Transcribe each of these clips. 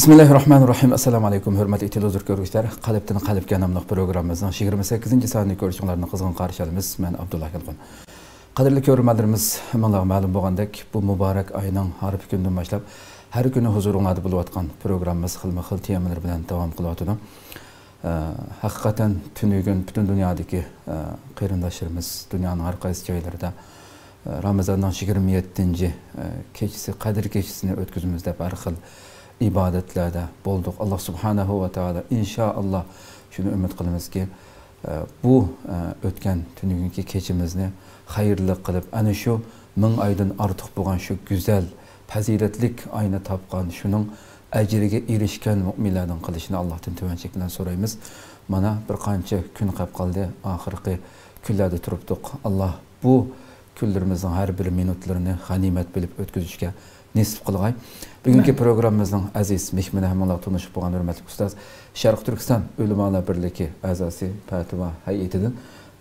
Bismillahirrahmanirrahim. Assalamu alaykum. Hörmətli televizor görüşlər. Qalbdən qalbə namlıq proqramımızın 28-ci saniyyə görüşlərini qızğın qarşılayırıq. Mən Abdullah Yılğun. Qadirli görürmənlərimiz, mənə məlum bolğandək bu mübarək ayının harf gündən başlap hər günü huzurunuzda bulub atqan proqramımız xilma-xil temalar bilan davam qılıb. Həqiqətən tünügün bütün dünyadakı qərindaşlarımız dünyanın hər qaysı yerlərində Ramazanın 27-ci keçisi, Qadir keçisini ötküzümüzdə hər xil ibadetlerde bulduk. Allah Subhanahu ve Teala inşallah şunu ümit kılımız ki bu ötken tününkü keçimizni hayırlı kılıp ana şu ming aydan artık bulan şu güzel faziletlik ayna tapkan şunun ecrige erişken müminlerden kılışını Allah'tan tüvençekten sorayımız. Mana bir qancha gün qap qaldı ahirki küllerde turuptuk. Allah bu küllerimizin her bir minutlarını ganimet bilip ötküzüşke nisip qılğay. Bugünkü programımızın aziz mehmini hamala tanışıp bolğan hörmətli ustaz Şərq Türkistan Ülümalar Birliği əzası Fativa heyetinden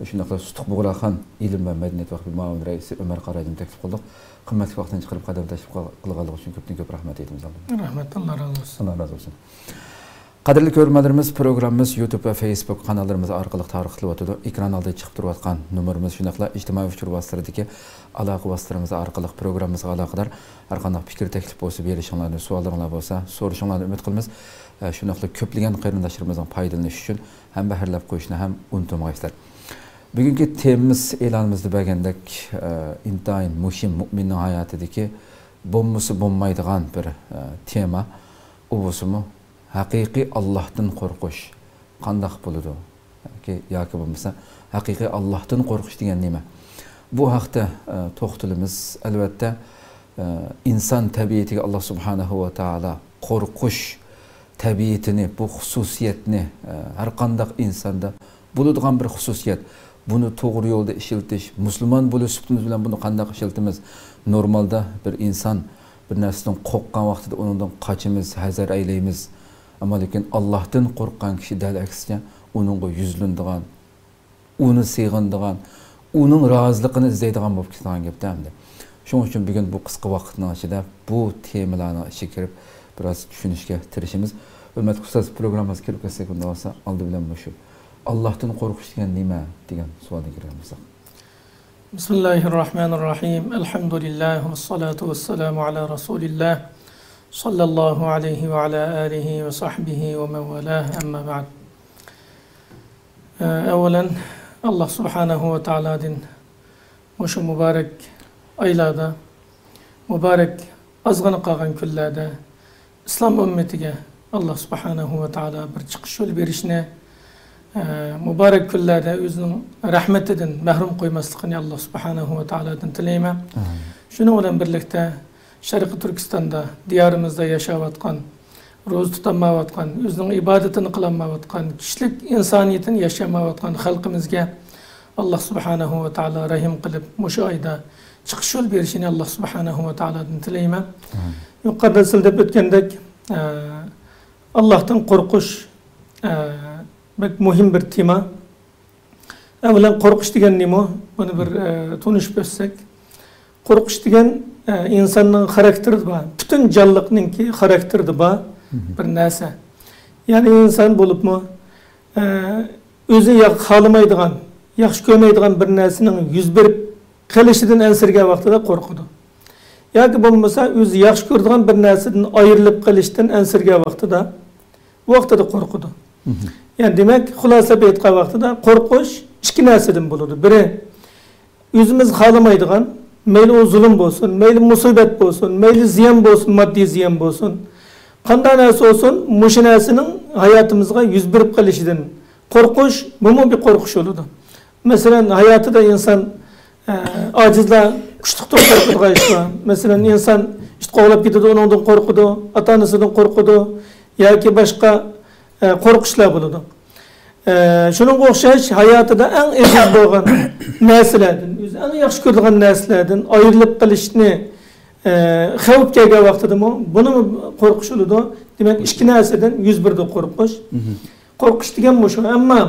şundaqla Sutuq Buğraxan İlim və Mədəniyyət Vakfı Müavin Rəisi Ömər Qaracını təklif qıldıq. Qimmatli vaxtdan çıxırıb qadam təşrif qılğanlıq üçün köp rəhmət etdiniz. Rəhmət, Allah razı olsun. Allah razı olsun. Qadirli görürmənlərimiz programımız YouTube və Facebook kanallarımız arqalıq tarixli otudu. Ekran aldı çıxıb duruyatqan nömrümüz şundaqla ictimai uçur vasitələrindəki əlaqə vasitələrimiz arqalıq proqramımızga əlaqədar hər qanday fikir təklif bolsa, berişinlərni, suallarınlar bolsa, soruşunlarni ümid qılmız. Şundaqla köplügən qərindaşlarımızın faydalanışı üçün həm bəhərləb qoyuşunu həm unutmaysızlar. Bugünkü temamiz elanımızda bəgəndək intayin muhim müminin hayatındakı bommusu bommaydigan bir tema ubusumu haqiqiy Allah'tan qorqush qandaq buludu yoki bo'lmasa haqiqiy Allah'tan qorqush degan nima? Bu haqda to'xtalimiz. Albatta inson tabiatiga Allah Subhanahu va Taala qorqush tabiatini, bu xususiyatni har qandaq insonda bo'ladigan bir xususiyat. Bunu to'g'ri yo'lda ishiltish, musulmon bo'lishimiz bilan buni qandaq ishiltimiz? Normalda bir inson bir narsadan qo'rqqan vaqtida undan qochimiz, hazar aylaymiz. Ama lekin Allah'tan korkan kişi dal aksine onun yüzlündüğün, onu sığındığın, onun razılığını izleydiğin bu kitaptan gibi değil mi? Şunun için bugün bu kısa vaktin içinde bu temalarını çekirip biraz düşünüşke tirişimiz. Hürmetli ustaz programımız kirip kessek onda olsa aldı bilen bu şu. Allah'tan korkuş diyen nime diyen sualı girelim. Bismillahirrahmanirrahim. Elhamdülillah ve salatu ve selamu ala Resulillah. Sallallahu aleyhi ve ala alihi ve sahbihi ve mevalah amma ba'd. Evvelen Allah Subhanahu ve Teala'dan şu mübarek aylarda, mübarek azgını qalğan küllerde İslam ümmetiga Allah Subhanahu ve Teala bir çıkış yol berişine mübarek küllerde özünün rahmetinden mahrum koymaslıqını Allah Subhanahu ve Teala'dan tileyman. Şunu bilan birlikte Şərqi Türkistan'da, diyarımızda yaşayatqan, roz tutamayatqan, özünün ibadetini qılamayatqan, kişilik insaniyetini yaşamayatqan xalqimizga Allah Subhanahu ve Taala rahim qilib, mushu ayda chiqish yo'l berishini Allah Subhanahu ve Taala'dan tileyman. Yuqorida so'zlab o'tgandek, Allah'tan qo'rqish bek muhim bir tema. Avvalan qo'rqish degan nima? Buni bir tunishib o'tsak, qo'rqish degan insanın karakteri var. Bütün canlılıkninki karakteri var bir narsa. Yani insan bulup mu özü xalamaydigan, yaxshi ko'rmaydigan bir narsaning yuz berib qilishidan ensirgan vaqtida qo'rqadi. Yoki bo'lmasa o'zi yaxshi ko'radigan bir narsadan ayrilib qilishdan ensirgan vaqtida qo'rqadi. Yani demak, xulosab aytgan vaqtida qo'rqish ikki narsadan bo'ladi. Biri o'zimiz xalamaydigan meyli o zulüm olsun, meyli musibet olsun, meyli ziyan olsun, maddi ziyan olsun. Qanday narsa olsun, muşu narsaning hayatımızga yüz berib qilishdan qo'rqish, bu bir qo'rqish oludu. Mesela hayatida insan acizlar kuchliqdan qo'rqadigan ish bor. Mesela insan işte qo'g'lab ketadi, ondan qo'rqadi, ota-onasidan qo'rqadi yoki boshqa qo'rqishlar bo'ladi. Şunun o'xshash hayotida eng aziz bo'lgan narsalardan, o'zi eng yaxshi ko'radigan narsalardan ayrilib qilishni xavf kelgan vaqtida buni qo'rqish bo'ladi. Demak, ikki narsadan yuz birda qo'rqish. Qo'rqish degan bu shu, ammo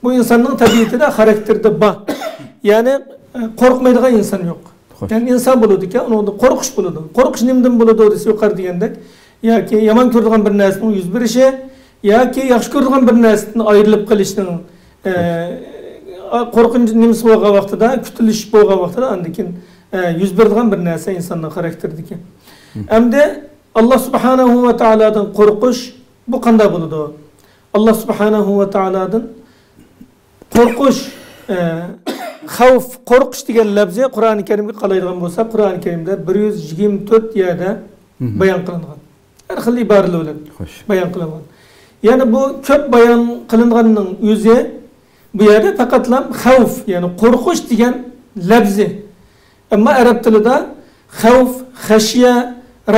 bu insonning tabiatida, xarakterida bor. Ya'ni qo'rqmaydigan inson yo'q. Yani inson bo'ladi-ki, unda qo'rqish bo'ladi. Qo'rqish nimadan bo'ladi desa yuqori degandek, yoki yomon ko'radigan bir narsaning yuz berishi yoki yaxshi ko'radigan bir narsadan ayrilib qolishning qo'rqinch nimasi bo'lgan vaqtida, kutilish bo'lgan vaqtida andikin yuz beradigan bir narsa insonning xarakteridagi. Endi Alloh subhanahu va taolodan qo'rqish bu qanday bo'ladi? Alloh subhanahu va taolodan qo'rqish, xavf, qo'rqish degan lafzi Qur'oni Karimga qaraydigan bo'lsa, Qur'oni Karimda 124 yerda bayon qilingan. Har xil iboralar bilan bayon qilingan. Ya'ni bu ko'p bayon qilinganning o'zi bu yerda faqatlam xavf, ya'ni qo'rqish degan lafzi. Ammo arab tilida xavf, xashiya,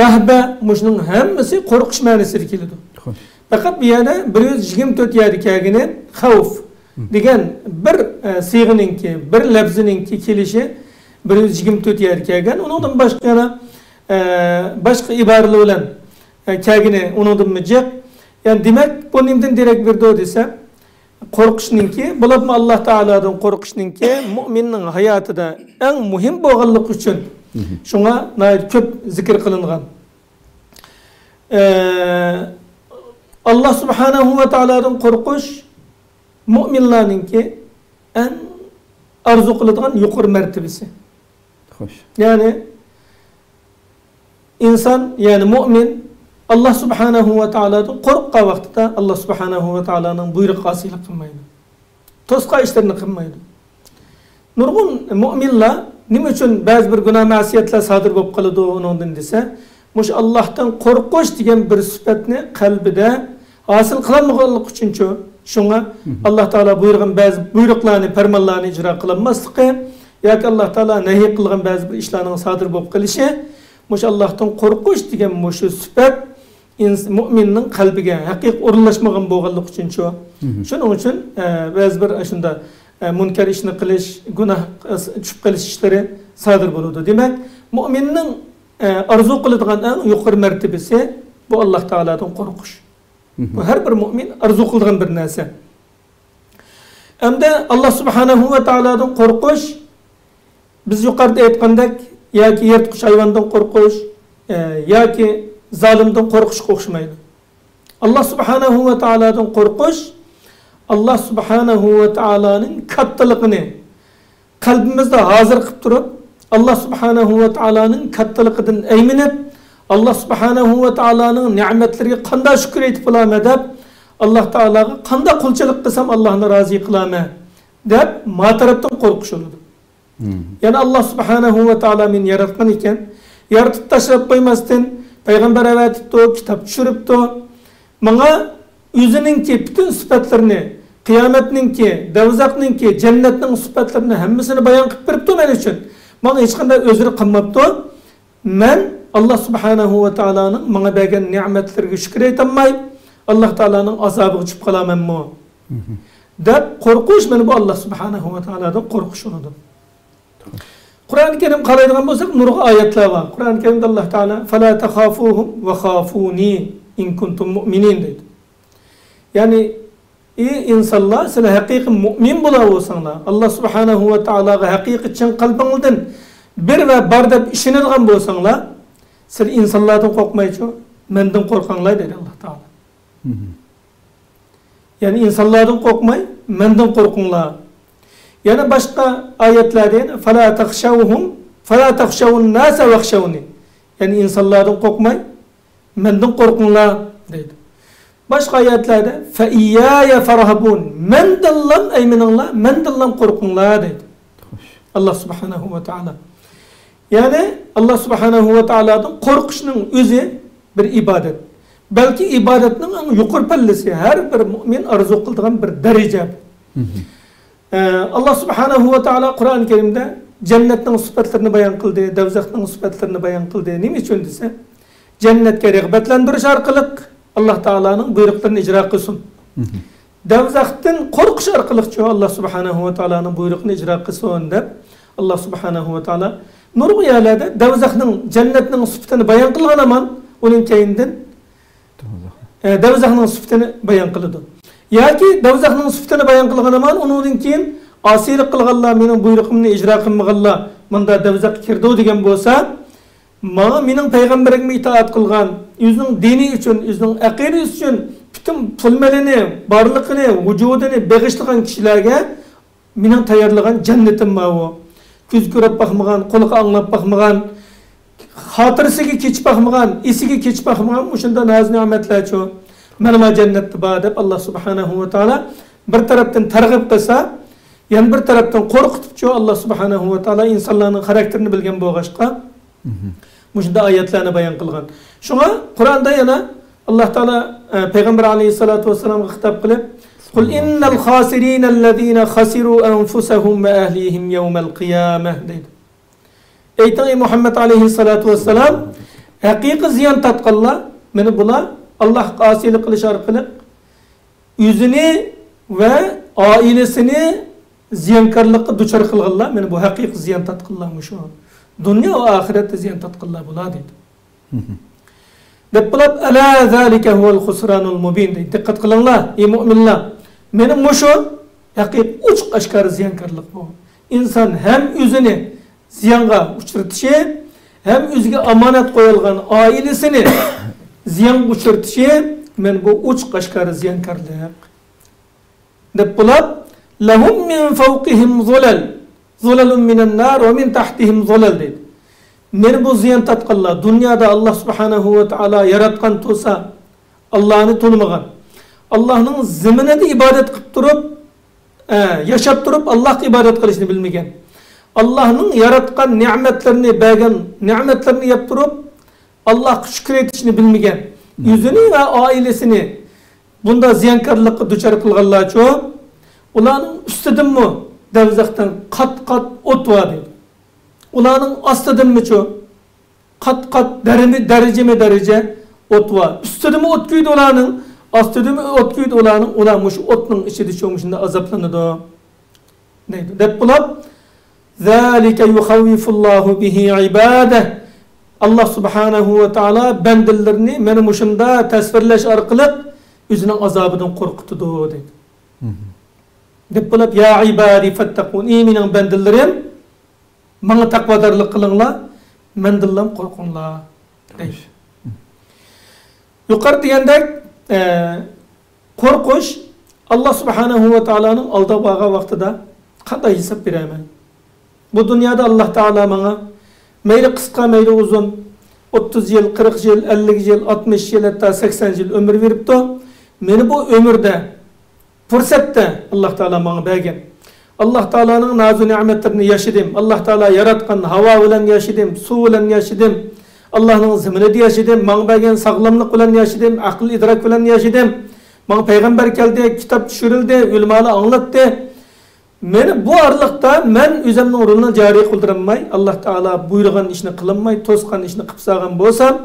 rahba mushuning hammasi qo'rqish ma'nosida keladi. Faqat bu yerda 124 yerda kelgani xavf degan bir siyg'iningki, bir lafziningki kelishi 124 yerda kelgan. Undan boshqa yana boshqa iboralar bilan kelgani undan mijiq. Yani demek bu nimden direkt bir de dese qo'rqishninki, bularmi Alloh taolodan qo'rqishninki mu'minning hayotida eng muhim bo'lganlik uchun shunga ko'p zikr qilingan. Alloh subhanahu va taolodan qo'rqish mu'minlarninki eng arzu qiladigan yuqori martabasi. Xo'sh. Ya'ni inson, ya'ni mu'min Allah subhanahu wa ta'aladan qo'rqqan vaqtida Allah subhanahu wa ta'alaning buyruqiga asilik qilmaydi. To'sqa ishlarni qilmaydi. Nurg'un mu'minlar nima uchun ba'zi bir gunoh ma'siyatlar sodir bo'lib qoladi undan desa, mush Allohdan qo'rqish degan bir sifatni qalbida hosil qilolmaganlik uchun shunga Alloh taolo buyurgan ba'zi buyruqlarni, farmonlarni ijro qilolmasligi yoki Alloh taolo nahiy qilgan ba'zi bir ishlarning sodir bo'lib qolishi mush Allohdan qo'rqish degan mush sifat mu'minning qalbiga haqiqiy o'rinlashmagan bo'lganlik uchun shuning uchun ba'zi bir shunda munkar ishni qilish, gunoh tushib qolish ishlari sodir bo'ladi. Demak, mu'minning arzu qiladigan eng yuqori martabasi bu Alloh taoladan qo'rqish. Bu har bir mu'min arzu qilgan bir narsa. Hamda Alloh subhanahu va taoladan qo'rqish biz yuqorida aytgandek yoki yirtqich hayvondan qo'rqish yoki zalimdan qo'rqishga o'xshamaydi. Alloh subhanahu va taoladan qo'rqish Alloh subhanahu va taolaning kattaligini qalbimizda hozir qilib turib, Alloh subhanahu va taolaning kattaligidan ayminib, Alloh subhanahu va taolaning ne'matlariga qanday shukr aytib bo'laman deb, Alloh taolaga qanday qulchilik qilsam Allohni rozi qilaman deb matarafdan qo'rqish bo'ladi. Yani Allah subhanahu wa ta'ala men yaratgan ekan, yaratib tashlab qo'ymasdan payg'ambar avatibdi, kitob tushiribdi. Menga o'zininki butun sifatlarini, qiyomatninki, davzaqninki, jannatning sifatlarini hammasini bayon qilib beribdi men uchun. Menga hech qanday o'zri qilmabdi. Men Allah subhanahu wa ta'alaning menga bergan ne'matlariga shukr aytolmay, Alloh taolaning azobiga tushib qolamanmi? deb qo'rqish meni bu Alloh subhanahu wa ta'aladan qo'rqish edi. Qur'oni Karim qaraydigan bo'lsak, nurg'a oyatlar bor. Qur'oni Karimda Alloh taolo "Fala takhafuhum va khafuni in kuntum mu'minin" deydi. Ya'ni ey insonlar, sizlar haqiqiy mu'min bo'la olsanglar, Alloh subhanahu va taologa haqiqiy chin qalbingizdan bir va bar deb ishonadigan bo'lsanglar, sizlar insonlardan qo'rqmaychi, mendan qo'rqinglar dedi Alloh taolo. Ya'ni insonlardan qo'rqmay, mendan qo'rqinglar. Yana başka ayetlerde "Fala takhshawhum, fala takhshawun nasa wakhshawni." Yani insanlardan korkmay, menden korkunlar dedi. Başka ayetlerde "Fa iyyaya farhabun." Mendallan ayminallah, mendallan korkunlar dedi. Allah subhanahu wa ta'ala. Yani Allah subhanahu wa ta'aladan korkuşunun özü bir ibadet. Belki ibadetinin en yukarı pallesi, her bir mümin arzu kıldığın bir derece. Allah subhanahu wa ta'ala Kur'an-ı Kerim'de cennetin sıfatlarını bayan kıldı, devzakның sıfatlarını bayan kıldı. Ne için dese? Cennetke rağbetlendiriş arkalık Allah Ta'ala'nın buyruklarını icra kılsın. Devzaktan korkuş arkalık Allah subhanahu wa ta'ala'nın buyruklarını icra kılsın der. Allah subhanahu wa ta'ala nurgu yerlerde devzakның cennetinin sıfatını bayan kılgan aman onun keyinden devzakның sıfatını bayan kıldı. Ya ki davzaqning sifatini bayon qilgan aman undan keyin asilik qilganlar, mening buyruqimni ijro qilmaganlar, menda davzaq kirdi degan bo'lsa, Bana mening peygamberime itaat kılgan, özünün dini üçün, özünün akidesi üçün bütün pulmelini, barlıkını, vücudunu bağışlayan kişilerge mening tayarlagan cennetim var o. Göz görüp bakmagan, kulağı anlap bakmagan, hatırısıga keçip bakmagan, esiga keçip bakmagan, uşunda naz nimetler ço. Menima cennetli ba deb Allah subhanahu ve taala bir taraftan targ'ib qilsa, yani bir taraftan korkutup Allah subhanahu ve taala insanların karakterini bilgen boğaşqa muşunda ayetlerini bayan kılgan. Şuna Kur'an'da yana Allah Teala Peygamber aleyhissalatu vesselam'a hitap kılıp "Kul innel khasirinellezine khasiru enfusahum ve ahlihim yevmel kıyameh" deydi. Eytan ey Muhammed aleyhissalatu vesselam hakiki ziyan tatqalla meni bula Allah qasilik qilish orqali yüzünü ve ailesini ziyankarlıkka duçar kılganlar meni bu hakiki ziyan tatqillarmış o. Dünya ve ahirette ziyan tatqillar bula deydi. Dep bilip ala zalika huvel khusranul mubin deydi. Dikkat kılınlar ey müminler. Menin muşu hakiki uçuk aşkar ziyankarlık bu. İnsan hem yüzünü ziyanga uçurtışı hem özüge amanet koyulgan ailesini ziyan uçurtışı men bu uçuk aşkar ziyankarlık. Dep bilip lahum min fawqihim zulal zulalun minen nar ve min tahtihim zulal deydi. Men bu ziyan tatqalla dünyada Allah subhanahu ve taala yaratkan tosa Allah'ını tanımagan Allah'ın zimine de ibadet kılıp durup yaşap durup Allah ibadet kılışını bilmegen Allah'ın yaratkan nimetlerini bergen nimetlerini yaptırıp Allah şükür etişini bilmegen yüzünü ve ailesini bunda ziyankarlıkka duçar kılganlar çoğu ulanın üstüdün mü devzaktan kat kat ot var dedi. Ulanın astıdın mı çoğu kat kat derece ot var. Üstüdün mü ot güydü ulanın astıdın mı ot güydü ulanın ulanmış otun içi çoğumuşunda azaplanıdı. Neydi? Dep bulap ذَٰلِكَ يُخَوِّفُ اللّٰهُ بِهِ عِبَادَهِ Allah subhanahu ve taala bendillerini benim uşumda tasvirleş arkalık yüzünün azabından korkutudu dedi. Dep bulap ya ibadi fettakun iminin bendillerim bana takvadarlık kılınla mendillam korkunla deydi. Yukarı diyendek korkuş Allah subhanahu ve taala'nın alda bağa vaktida qanday hesap beremem. Bu dünyada Allah Teala bana meyli kıska meyli uzun 30 yıl, 40 yıl, 50 yıl, 60 yıl hatta 80 yıl ömür veripti. Meni bu ömürde fırsette Allah Teala bana bergen. Allah Teala'nın nazu nimetlerini yaşadım. Allah Teala yaratkan hava bilen yaşadım, su bilen yaşadım. Allah'ın zimini yaşadım. Bana bergen sağlamlık bilen yaşadım, akıl idrak bilen yaşadım. Bana peygamber geldi, kitap düşürüldü, ülmalı anlattı. Meni bu arlıkta men üzemnin orundan cari kıldıramay, Allah Teala buyurgan işini kılınmay, toskan işini kıpsagan bolsam,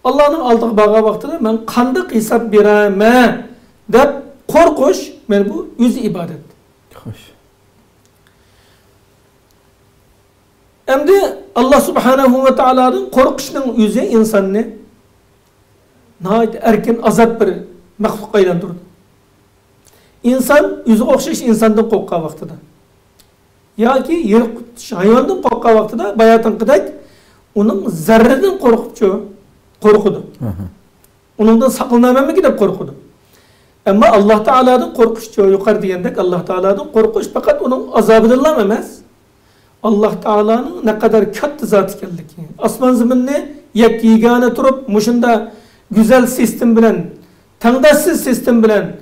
Allah'ın aldığı bağa vaktida men kandık hesap bereme dep korkuş, men bu yüz ibadet. Hoş. Endi Allah subhanahu ve taala'nın korkuşunun yüzü insanını nahayet erken azap bir mahluk aylandırdı. İnsan yüzü okşaş insandan korkka vaktida. Ya ki hayvandan korkka vaktida bayatan kıdak onun zerreden korkudu. Onundan saklanamama gidip korkudu. Ama Allah Teala'dan korkuş yukarı diyendek Allah Teala'dan korkuş fakat onun azabıdırlar emez. Allah Teala'nın ne kadar kattı zat ikenlik. Asman zeminni yek yegane turup muşunda güzel sistem bilen, tangdaşsız sistem bilen,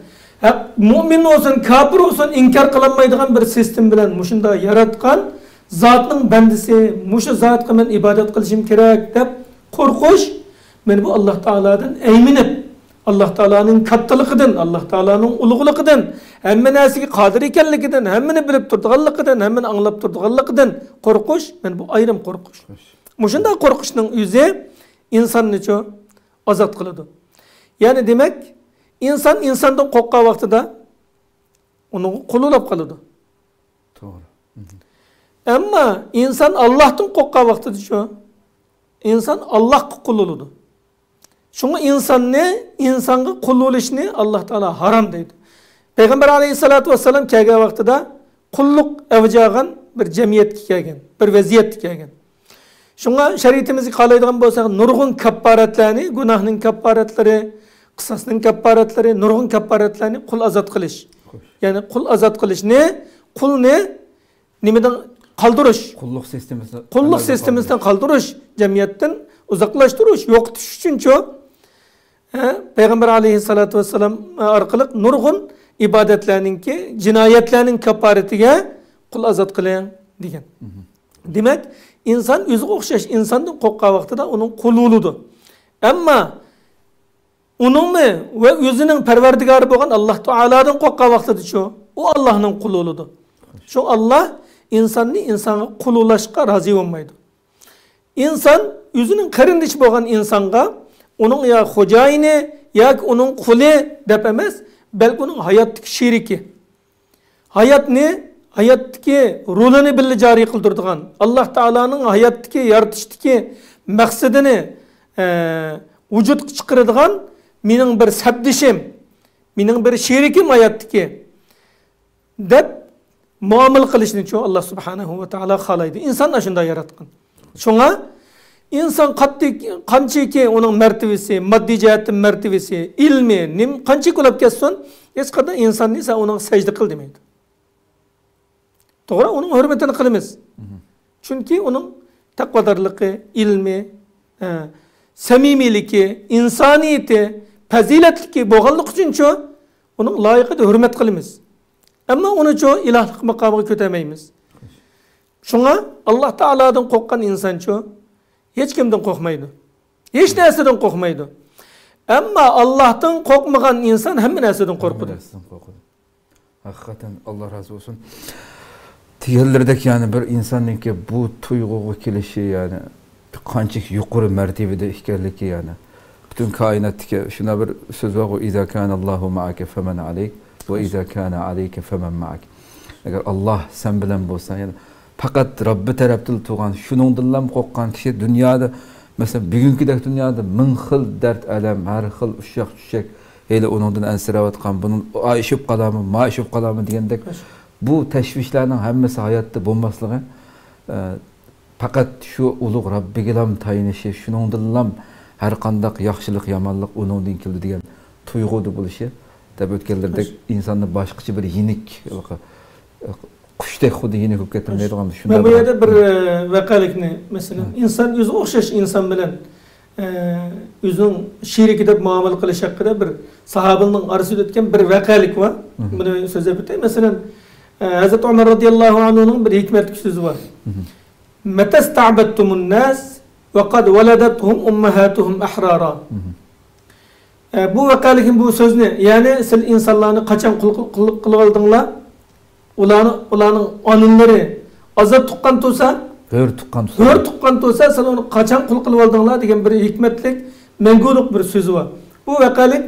mümin olsun, kafir olsun inkar kılanmaydıgan bir sistem bilen muşunda yaratkan zatның bendisi, muşu zatqa men ibadet kılışım kerek dep korkuş. Men bu Allah Teala'dan eminip Allah Teala'nın kattılıkıdan, Allah Teala'nın ulug'ligidan, hemme narsaga qodir ekanligidan, hemmeni bilib turdiganligidan, hemmeni anglab turdiganligidan qo'rqish, men bu ayrim qo'rqish. Mushunday qo'rqishning o'zi insonni ozod qiladi. Ya'ni demak, inson insondan qo'rqqan vaqtida uni qululab qoladi. To'g'ri. Ammo inson Allohdan qo'rqqan vaqtida inson Allohga qul bo'ladi. Şunu insanga qul bo'lishni Allah Teala haram deydi. Peygamber aleyhissalatu vesselam kelgan vaqtida qulluq avjagan bir jamiyatga kelgan, bir vaziyatga kelgan. Şuna şeriatimizga qalaydigan bo'lsak, nurg'un kapparatlarni, gunohning kapparatları, qisasning kapparatları, nurg'un kapparatlarni qul azat qilish. Ya'ni qul azat qilish ne? Qulni nimadan qaldirish? Qulluq sistemasidan qaldirish, jamiyatdan uzoqlashtirish, yo'qotish uchunchi Peygamber aleyhissalatu vesselam orqali nurg'un ibodatlarningki, jinoyatlarning kapparatiga qul azat qiling degan. Demak, inson o'ziga o'xshash insonning qo'rqqan vaqtida uning quli bo'ladi. Ammo uningmi va o'zining parvardigori bo'lgan Alloh taolodan qo'rqqan vaqtida u Allohning quli bo'ladi. Shu Alloh insonni insonga qul bo'lishga rozi bo'lmaydi. İnson o'zining qarindoshi bo'lgan insonga uning ya xo'jayini yoki uning quli deb emas, balki uning hayotdagi sheriki. Hayotdagi rolini birga joriy qildiradigan, Alloh taolaning hayotdagi yaratishdagi maqsadini vujudga chiqaradigan mening bir sabdishim, mening bir sherikim hayotdagi deb muomala qilishni Alloh subhanahu va taolo xohlaydi. Insonni shunday yaratgan. Şuna insan qanchaki uning martabasi, moddiy jihatdan martabasi, ilmi, qancha ko'lab ketsin, hech qanday insonni esa uning sajda qil demaydi. To'g'ri, uning hurmatini qilamiz. Chunki uning taqvodorligi, ilmi, samimiyligi, insoniyati, fazilatligi bo'lganligi uchun uning loyiqida hurmat qilamiz. Ammo uni ilohlik maqomiga ko'tarmaymiz. Şuna Allah Teala'dan korkan insanço hiç kimden korkmaydı. Hiç nereden korkmaydı. Ama Allah'tan korkmayan insan hem nereden korkudu. Hakikaten Allah razı olsun. Tiyerlerdeki yani bir insanın ki bu tuyguğa gelişi yani kançık yukarı mertebede ikerliki yani. Bütün kainattaki şuna bir söz var. İza kana Allahu ma'ake femen aleyk ve iza kana aleyke femen ma'ak. Eğer Allah sen bilen bolsan yani fakat Rabbi tarafından tuğan, şunundan korkan kişi dünyada, mesela bugünkü dünyada min xil dert elem, her xil uşak düşecek, hele onundan ensiravatkan, bunun ayışıp kalamı, maişıp kalamı diyendek, bu teşvişlerin hemmesi hayatta bulmaslığı, fakat şu uluk Rabbi gelam tayinişi, şunundan her kandak yaxşılık, yamanlık onundan kildi diyen tuygudu bu işi. Tabi ötkelerde insanın başkaçı bir yenik, kuştek xuddi yeni köp getirmeydi ama şunda. Ben bu yerde bir vakalikni mesela insan özü o'xshash inson bilan o'zining sheriki deb muomala qilish haqida bir sahobaning orasida o'tgan bir vaqalik var. Buni so'zlab o'tay. Masalan, Hazrat Umar radhiyallohu anhuning bir hikmatli so'zi bor. Matasta'battumun nas va qad waladatuhum ummahatuhum ahrara. Bu vaqalikin bu so'zni, ya'ni siz insonlarni qachon qilib oldinglar? Ularning onunları azat tuqqan bo'lsa, hör tuqqan bo'lsa, sen onu qachon qul qilib oldinglar degan bir hikmatlik, mangulik bir so'zi bor. Bu vaqalik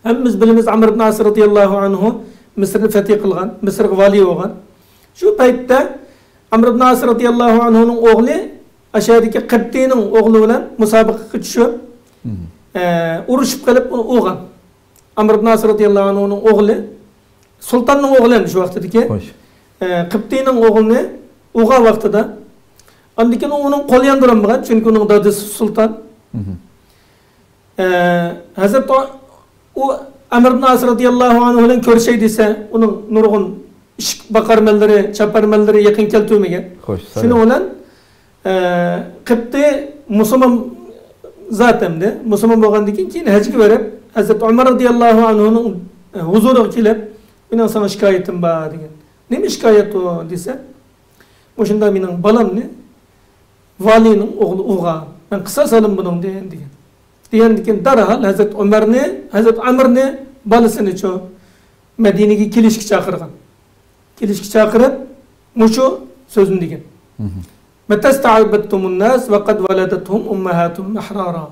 hammamiz bilamiz Amr ibn As radhiyallohu anhu Misrni fath qilgan, Misrga vali bo'lgan. Shu paytda Amr ibn As radhiyallohu anhuning o'g'li ashadagi Qibtining o'g'li bilan musobaqaga tushib, urushib qilib uni o'g'an. Amr ibn As radhiyallohu anhuning o'g'li Sultanның oğlan şu vaxtdaki Qibtining o'g'lini o'g'an vaqtida andikin uning qo'li yandiranmagan chunki uning dadasi sultan. Hazrat u Amr ibn As radhiyallohu anhu bilan ko'rishay desa uning nurg'un ish baqarmanlari, chaparmanlari yaqin keltirmagan. Shuni bilan Qibti musulmon zatemdi. Musulmon bo'lgandan keyin hajga berib Hazrat Umar radhiyallohu anhuning huzuriga kelib "Benim sana şikayetim var" degan. Nima şikayet o desa, "O'shunda mening balam ne? Valining o'g'li o'g'a. Ben qisas alim bunun degan. Degandikin darhol Hazrat Amirni balasini Madinaga kelishga chaqirgan. Kelishga chaqirib, mushu so'zni degan. Matasta'battumun nas va qad waladatuhum ummahatuhum ahrara.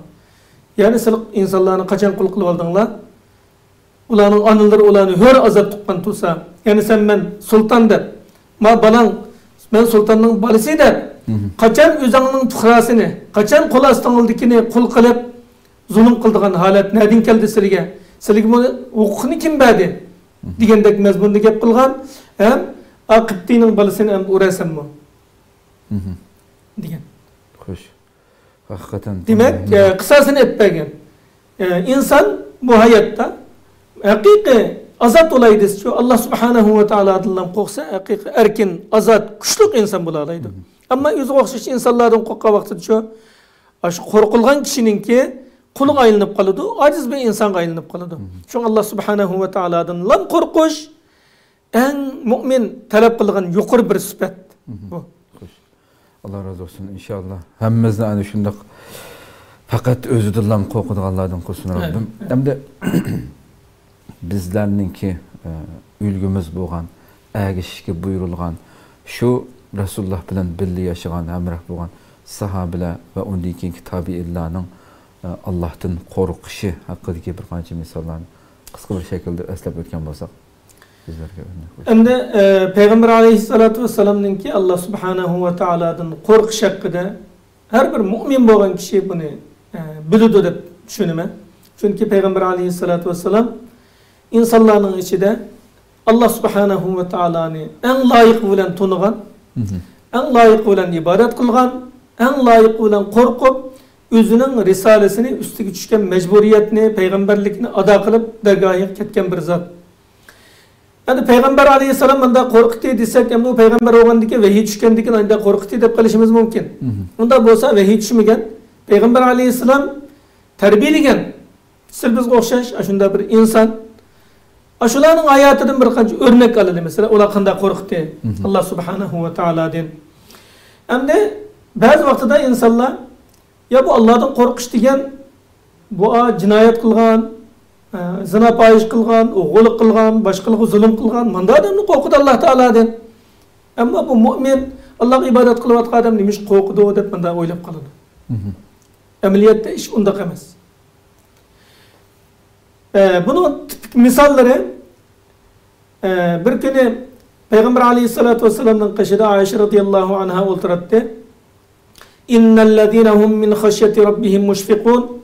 Ya'ni siz insonlarni qachon qul qilib oldinglar? Ularning onalari ularni hör azab tuqqan bo'lsa, ya'ni sen men sultan deb, balang men sultanning balasi deb, qachon o'zingning fuqarosini, qachon qo'l ostingildikini qul qilib zulm qildigan holat nadin keldi sizga? Sizga buni huquqni kim berdi? Degandek mazmunda gap qilgan, ham Qibtining balasini ham urasanmi? degan. Hoş. Hakikaten. Demek kısasını etmegen. İnsan bu hayatta hakiki azat olaydı. Allah subhanahu ve ta'ala adından korksa hakiki erkin, azat, güçlük insan bulalaydı. Ama yüzü okşaş insanlardan korkka vakti şu korkulgan kişininki kuluk aylanıp kalıdı, aciz bir insan aylanıp kalıdı. Çünkü Allah subhanahu ve ta'ala'dan lan korkuş en mümin talep kılgan yukarı bir sıfat. Bu. Allah razı olsun inşallah. Hemmizden aynı şundak fakat özüdürlan korkuduğanlardan kursun Rabbim. Hem de bizlerninki ülgümüz boğan, ägişki buyurulgan, şu Resulullah bilen birli yaşayan, emrah boğan sahabiler ve ondaki kitabı illah'nın Allah'tan korkuşu hakkındaki bir qancha misallarni kısa bir şekilde eslep ötken bolsak bizlerge örnek. Hem de Peygamber aleyhissalatu vesselam'nın ki Allah subhanahu ve ta'ala'dan korkuş hakkında her bir mümin boğan kişi bunu bilidi dep düşünüme. Çünkü Peygamber aleyhissalatu vesselam insanların içinde Allah subhanahu ve ta'ala'nı en layık bilen tanıgan, en layık bilen ibadet kılgan, en layık bilen korkup özünün risalesini üstüge düşken mecburiyetini, peygamberlikini ada kılıp dergahı ketken bir zat. Yani Peygamber aleyhissalam anda korkuttu desek, hem bu peygamber olgandaki vehiy düşkendeki anda korkuttu dep kalışımız mümkün. Onda bolsa vehiy düşmegen, Peygamber aleyhissalam terbiyeligen, siz biz okşaş, aşında bir insan, aşulanın hayatından bir kanca örnek alalım mesela, ola kanda korkuttu Allah subhanahu ve ta'ala'dan. Hem de bazı vakitte insanlar ya bu Allah'tan korkuş diyen bu cinayet kılgan, zina payiş kılgan, oğuluk kılgan, başkalığı zulüm kılgan, manda adamını korkudu Allah Teala'dan. Ama bu mümin Allah'a ibadet kılıvat adam demiş korkudu o deyip manda oylap kalıdı. Ameliyette iş unda kemez. Bunun tipik misalları bir günü Peygamber aleyhissalatu vesselam'dan kaşıda Ayşe radıyallahu anha olturattı. İnnellezîne hum min haşyeti rabbihim muşfikûn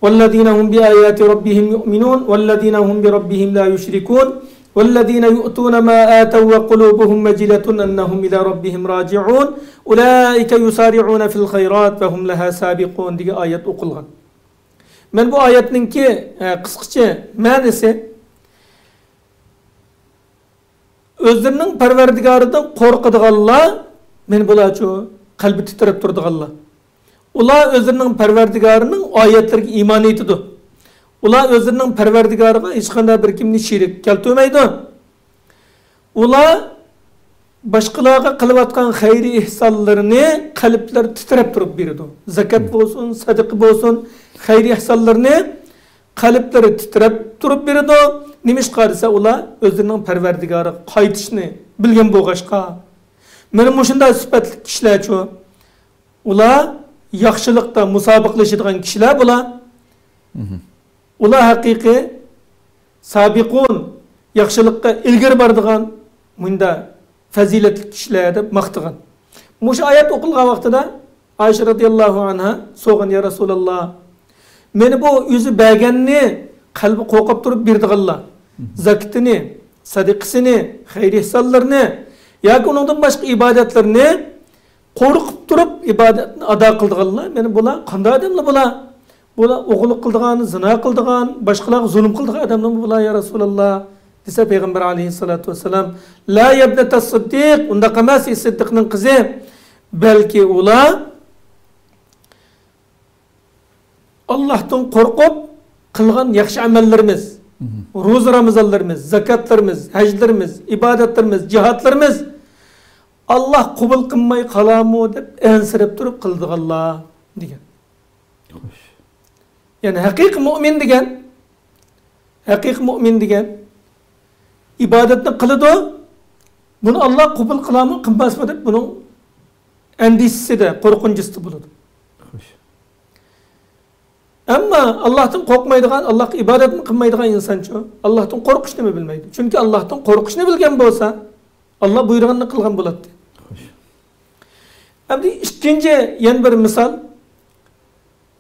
vellezîne hum bi âyâti rabbihim yu'minûn vellezîne hum bi rabbihim lâ yüşrikûn vellezîne yu'tûne mâ âtev ve kulûbuhum meciletun ennehum ilâ rabbihim râci'ûn ulâike yusâri'ûne fil hayrât ve hum lehâ sâbiqûn diye ayet okulgan. Men bu ayetninki kıskıça manisi özlerinin perverdigarıdan korkuduğallah men bulaço kalbi titrep durduğallah. Ula özlerinin perverdigarının ayetlerine iman etidi. Ula özlerinin perverdigarına hiç qanday bir kimni şirik keltirmeydi. Ula başkalarına kılıvatkan hayri ihsanlarını kalpler titrep durup biridi. Zakat bolsun, sadık bolsun, hayri ihsanlarını kalpleri titrep durup biridi. Nimiş qarisa ula özlerinin perverdigarı qaytışını bilgen boğaşqa. Benim hoşunda süpetlik kişiler çoğu. Ula yaxşılıkta musabıklaşıdığın kişiler bula. Ula hakiki sabiqun yaxşılıkta ilgir bardığın bunda faziletli kişiler de maqtıgan. Muş ayet okulgan vaxtıda Ayşe radıyallahu anha soğan ya Resulallah. Meni bu yüzü bəgenini kalbi qoqab durup birdiğallah. Zakitini, sadiqisini, hayri ihsallarını ya ki ondan başka ibadetlerini korkup durup ibadetini ada kıldığallah. Meni bula qanday adamla bula? Bula oğuluk kıldığan, zina kıldığan, başkalarına zulüm kıldığan adamla mı bula ya Resulallah? Dese Peygamber aleyhissalatu vesselam la yebnete sıddik onda kamasi sıddıkının kızı belki ula Allah'tan korkup kılgan yakşı amellerimiz, roza ramazanlarımız, zakatlarımız, haclarımız, ibadetlerimiz, cihatlarımız Allah kubul kılmayı kalamı deyip ensirip durup kıldık Allah diyen. Yani hakik mümin diyen ibadetini kılıdı, bunu Allah kubul kılamı kılmaz mı deyip bunun endişesi de, korkuncusu buludu. Ama Allah'tan korkmaydıgan, Allah ibadetini kılmaydıgan insan çoğu. Allah'tan korkuşunu mu bilmeydi? Çünkü Allah'tan korkuşunu bilgen bolsa Allah buyurganını kılgan buladı. Hem de ikinci yeni bir misal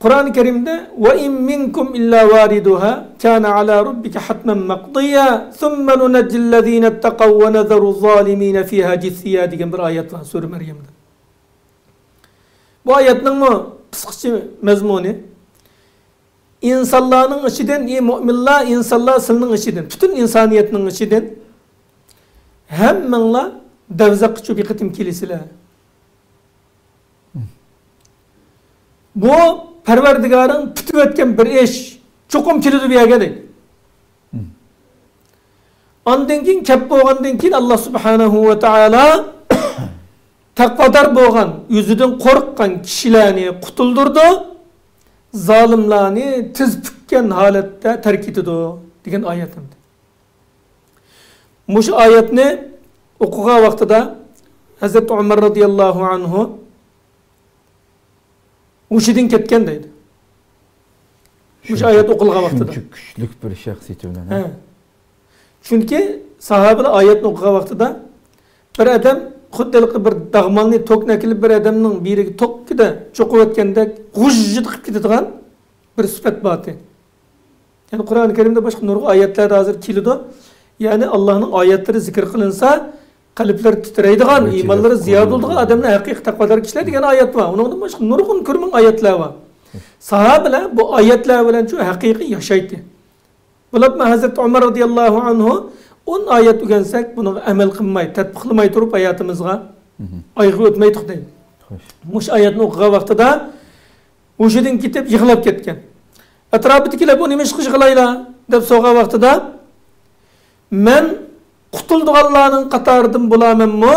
Kur'an-ı Kerim'de وَاِنْ مِنْكُمْ اِلَّا وَارِدُهَا كَانَ عَلَى رَبِّكَ حَتْمًا مَقْضِيًّا ثُمَّ نُنَجِّ الَّذ۪ينَ اتَّقَوْا وَنَذَرُ الظَّالِم۪ينَ ف۪يهَا جِثِّيًّا diye bir ayet var Sure Meryem'de. Bu ayetning mu kısqacha mazmuni insanların içinden, müminler insanlar sılının içinden, bütün insaniyetinin içinden hemmenler devzakçı bir kıtım kilisiler. Bu Perverdigarın pütüp etken bir iş. Çokum kilidi bir yere değil. Ondan keyin kep bolgandan keyin Allah subhanahu ve taala takvadar bolgan, yüzüden korkkan kişilerini kutuldurdu. Zalimlarni tiz pükken halette terk etdi degan ayetim. Muş ayetni okugan vaqtida Hazreti Ömer radıyallahu anhu uşidin ketken deydi. Muş ayet okulgan vaqtida. Çünkü küçlük bir şahsiyeti bilen. Çünkü sahabeler ayetni okugan vaqtida bir adam xuddi bir dağmanni tokna kelib bir adamning biriga tokkida cho'qib o'tgandek g'ujjit qilib ketadigan bir sifat bati. Yani Kur'an-ı Kerim'de başka nurg'un ayetler hazır keladi. Yani Allah'ın ayetleri zikr qilinsa qalblar titraydigan, imanlari ziyoda bo'ladigan odamlar haqiqiy taqvodor kishilar degan ayet var. Uningdan boshqa nurg'un ko'rmin ayetlar var. Sahabeler bu ayetler bilan shu haqiqiy yashaydi. Bular Hazreti Ömer radıyallahu anhu 10 ayet öğrensek bunu amel kılmayı, tatbiqlamayı durup hayatımızga aygı ötmeyi deydi. Muş ayetini okugan vaqtida uşidin ketip yig'lab ketgan. Atrofidagilar bu nima ish qilishlaylar deb so'ragan vaqtida men qutuldiganlarning qatoridan bo'lamanmi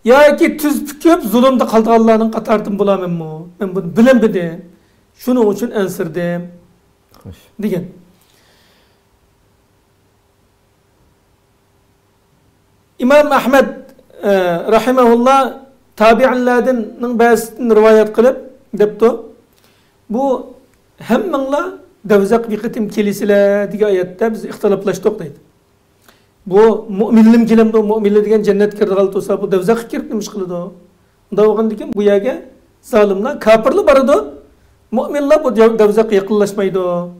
yoki tuz pukib zulmda qolganlarning qatoridan bo'lamanmi? Men buni bilinmadim. Shuning uchun ansirdim degan. İmam Ahmed rahimahullah tabi'inlardan bazısını rivayet kılıp depti. Bu hemmenler devzak bir kıtım kilisiler diye ayette biz ihtilaflaştık deydi. Bu müminlim kilemdi o müminler diyen cennet kirdi kalıp olsa bu devzak kirip demiş kılıdı o. Da oğan diken bu yaga zalimler kapırlı barıdı. Müminler bu devzak yakınlaşmaydı o.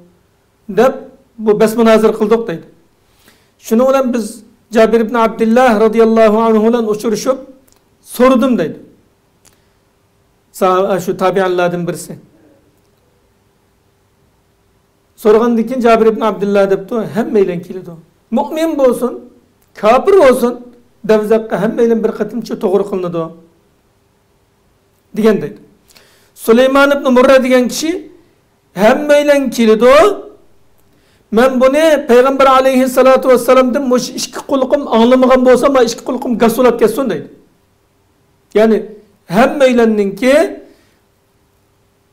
Dep bu besmenazır kıldık deydi. Şunu olan biz Cabir ibn Abdullah radıyallahu anhu'dan uçuruşup sordum deydi. Şu tabi'anlardan birisi. Sorgan dikin Cabir ibn Abdullah depti, hemmeyle kilidi o. Mümin olsun, kafir olsun, devzakka hemmeyle bir katımçı doğru kılındı o. Digen deydi. Süleyman ibn Murra digen kişi hemmeyle kilidi o. Men bunu Peygamber aleyhissalatu vesselam'dan muş iki kullukum anlamagan bolsa ma iki kullukum gasulap kessin deydi. Yani hemmeylennin ki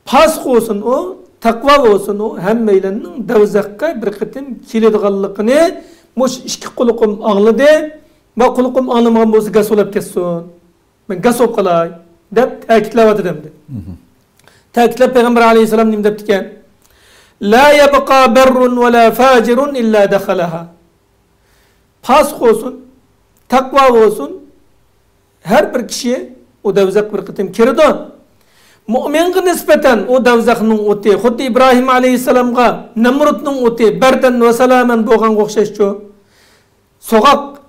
pas olsun o, takva olsun o, hemmeylennin devzakka bir kıtım kilidgallıqını muş iki kullukum anladı, ma kullukum anlamagan bolsa gasulap kessin. Men gasop qalay dep ta'kidlab demdi. Ta'kidlab Peygamber aleyhissalam nim deptiken La yabqa berrun ve la facirun illa dakhalaha. Pas olsun, takva olsun, her bir kişi o devzak bir kıtım kirdi. Mümin'e nispeten o devzakның oti, xuddi İbrahim aleyhisselamga Nemrut'ның oti, berden ve salamen boğan qoqşaşçı. Soğak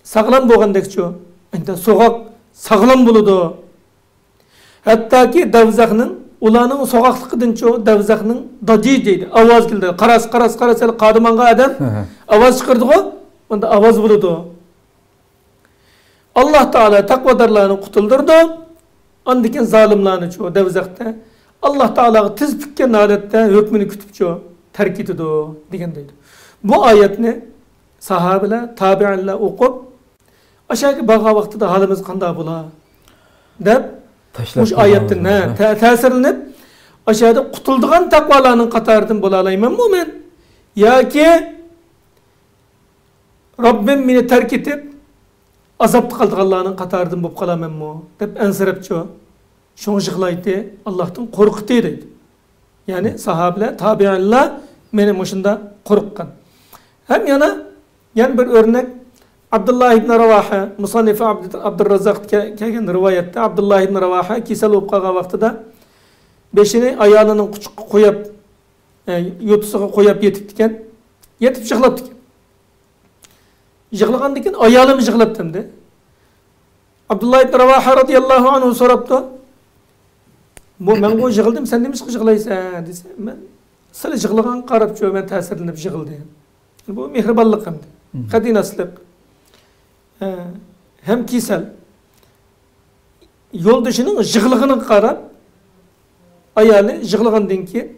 sağlam boğandakçı. Ente soğak sağlam buludu. Hatta ki devzakның ulanın sokaklıkıdın çoğu devzakның daci deydi. Avaz geldi. Karas kadımanga adam avaz çıkardı o. Onda avaz buludu. Allah Teala takvadarlarını kutuldurdu. Andiken zalimlarını çoğu devzakta. Allah Teala'yı tiz pükken halette hükmünü kütüp çoğu terk ediyordu o. Deydi. Bu ayetini sahabeler, tabi'inler okup aşağı bağa vaktida halimiz kanda bula. Dep Muş ayetin tesirinip aşağıda kutulduğun takvalarının katarından bulalayman mı men? Ya ki Rabbim beni terk edip azapta kaldığanlarının katarından bulup kalaman mı? Dep ensirep çoğu. Şunu jıglaydı, Allah'tan korkuttu deydi. Yani sahabeler, tabi'inler benim hoşunda korkkan. Hem yana bir örnek Abdullah ibn Ravaha, Musannifi Abdurrazzaq kelgan rivayette Abdullah ibn Ravaha kesel olup kalgan vaqtida beşini ayağının koyup yotusuga koyup yetipdiken, yetip yig'labdiken. Yig'lagandan ayağım yig'labdi. Abdullah ibn Ravaha radıyallahu anhu soraptı. Ben bu jığıldım, sen demiş ki jığılaysan dese, ben sıla jığılgan qarap çöp, ben təsirlenip jığıldım. Bu mehribanlık hem de. Kadinaslık. Hem kisel. Yoldaşının jığılgını qarap, ayali jığılgandan ki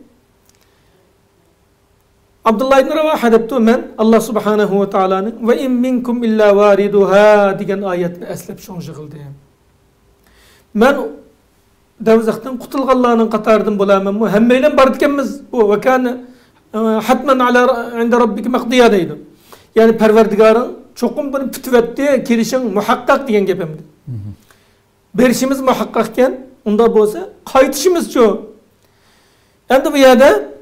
Abdullah ibn Ravaha deptu men Allah subhanahu ve ta'ala'nın ve in minkum illa variduha diyen ayetini eslep şoň jığıldım. Men devzaktan kutulganlarının katardım bulamam mı? Hemmeyle bardıkemiz bu ve kana hatmen ala inde rabbik maqdiya deydi. Yani Perverdigarın çokum bunu pütüvetti, kirişin muhakkak diyen gepemdi. Berişimiz muhakkakken onda bolsa kaytışımız çoğu. Endi bu yerde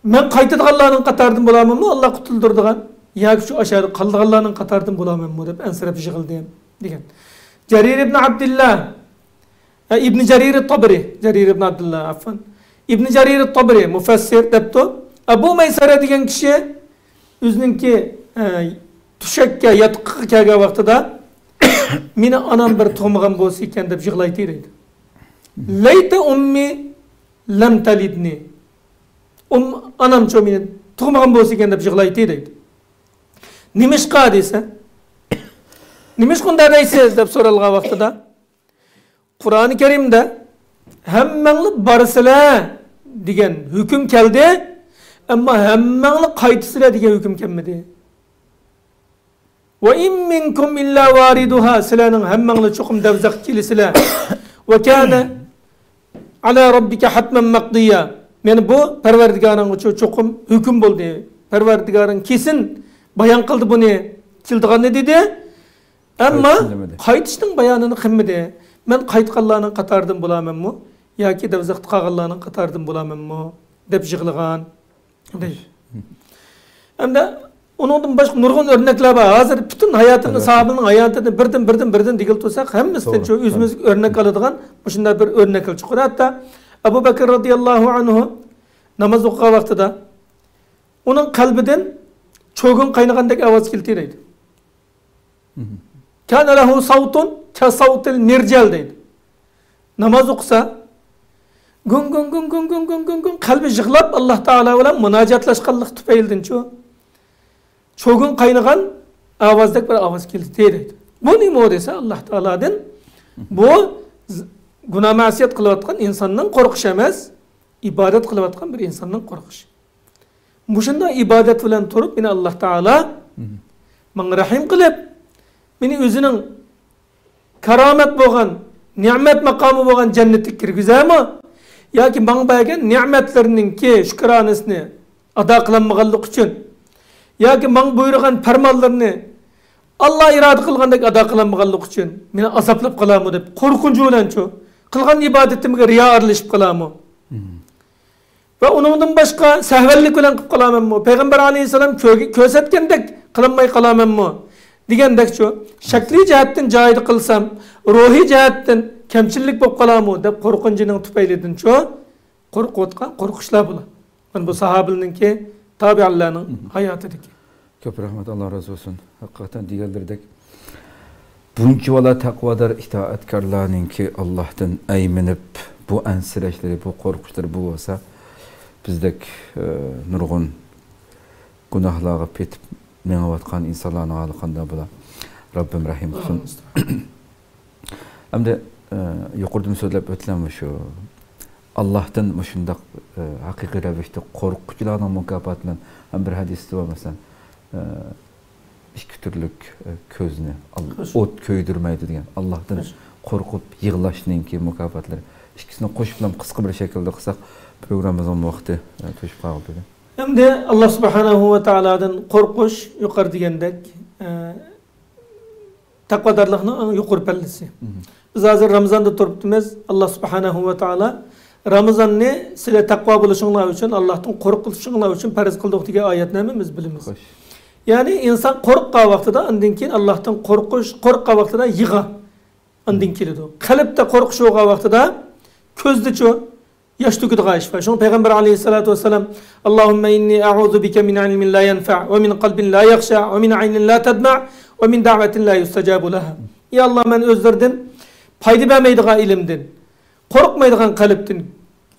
men kaytadganlarının katardım bulamam mı? Allah kutuldurduğun. Ya şu aşağı kaldıganlarının katardım bulamam mı? Dep ensirep jığıldım diyen. Cerir ibn Abdullah İbn Cerir Tabri, Cerir ibn Abdullah affan. İbn Cerir Tabri müfessir deptu. Abu Meysara diyen kişi özünki tüşekке yatıqqa kelgen vaqtida meni anam bir tug'magan bo'lsa ekan deb yig'laydi deydi. Layta ummi lam talidni. Anam cho meni tug'magan bo'lsa ekan deb yig'laydi deydi. Nimishqa desa Nimiş kunda deysiz deb so'ralgan vaqtida Qur'oni Karimda hammangni barsizlar degan hukm keldi, ammo hammangni qaytisizlar degan hukm kelmadi. Ve in minkum illa variduha sizlarning hammangni cho'qim davzaq kelisizlar. Ve kana ala rabbika hatman maqdiya. Meni bu Parvardigarning cho'qim hukm bo'ldi. Parvardigaring kesin bayon qildi buni. Kildiganni dedi. Ama qaytishning bayonini qilmadi. Men qaytganlarning qatardan bo'laman mı? Yoki davzaqda qolganlarning qatardan bo'laman mı? Deb yig'ilgan. Hamda onundan başka nurgun örnekler var. Hazır bütün hayatını, sahabenin hayatını birden digil tutsak hemmesinden çok özümüz örnek alıdığan başında bir örnek al çıkıyor. Hatta Ebu Bekir radıyallahu anhu namaz okuğa vaktida onun kalbiden çoğun kaynagandaki avaz kiltireydi. Kâne lehu savtun ke savtil mircel deydi. Namaz okusa gun kalbi jığlap Allah Teala ile münacatlaşkanlık tüpeyildin çoğu. Çoğun kaynagan avazdak bir avaz kildi deydi. Bu neymi o dese Allah Teala'dan bu günah masiyet kılıvatkan insanın korkuş emez, ibadet kılıvatkan bir insanın korkuş. Muşunda ibadet bilen turup beni Allah Teala bana rahim kılıp beni özünün keramet boğan, nimet makamı boğan cennetlik kirgüze mi? Ya ki bana bayagen nimetlerinin ki şükranısını ada kılanmağallık için ya ki bana buyurgan fermanlarını Allah irade kılgandaki ada kılanmağallık için beni azaplap kalamı deyip korkuncu olan çoğu kılgan ibadetime riya arılışıp kalamı ve onundan başka sehvellik olan kalamam mı? Peygamber aleyhisselam kösetkendek kılanmayı kalamam mı? Degandek çoğu şekli cihetten cahidi kılsam ruhi cihetten kemçillik bop kalamı deyip korkuncunun tüpeylidin çoğu korkuşlar bula. Bu sahabinin ki tabi Allah'ın hayatıdaki. Köp rahmet Allah razı olsun. Hakikaten diğerlerdek bunca vala takvadar itaatkarlarının ki Allah'tan eymenip bu ensireçleri, bu korkuşları bu olsa bizdek nurgun günahlığa petip meğavatkan insanların ağalıkanda bula. Rabbim rahim olsun. Hem de yukarıdan söyleyip ötlenmiş şu Allah'tan müşündak hakiki revişte korkucularının mukafatından hem bir hadisi var mesela iki türlük közünü ot köydürmeydi diyen Allah'tan korkup yığlaşının ki mukafatları ikisini koşup kısa bir şekilde kısak programımızın vakti tuşup kaldı. Hem de Allah subhanahu ve ta'ala'dan korkuş yukarı diyendek takvadarlığının yukarı pellisi. Biz hazır Ramazan'da turuptumuz Allah subhanahu ve ta'ala Ramazan ne? Sile takva buluşunlar için, Allah'tan korkuluşunlar için periz kıldık diye ayetlerimiz bilimiz. Yani insan korkka vaktida andın ki Allah'tan korkka vaktida yığa andın ki dedi. Kalpte korkuşuğa vaktida közde ço yaş tüküdüğü iş var. Şunu Peygamber aleyhissalatu vesselam Allahümme inni a'udhu bike min ilmin la yenfa' ve min kalbin la yakşa' ve min aynin la tedma' ve min da'vetin la yustacabu laha. Ya Allah ben özlerden paydı vermeydiği ilimdin. qo'rqmaydigan qalbdan,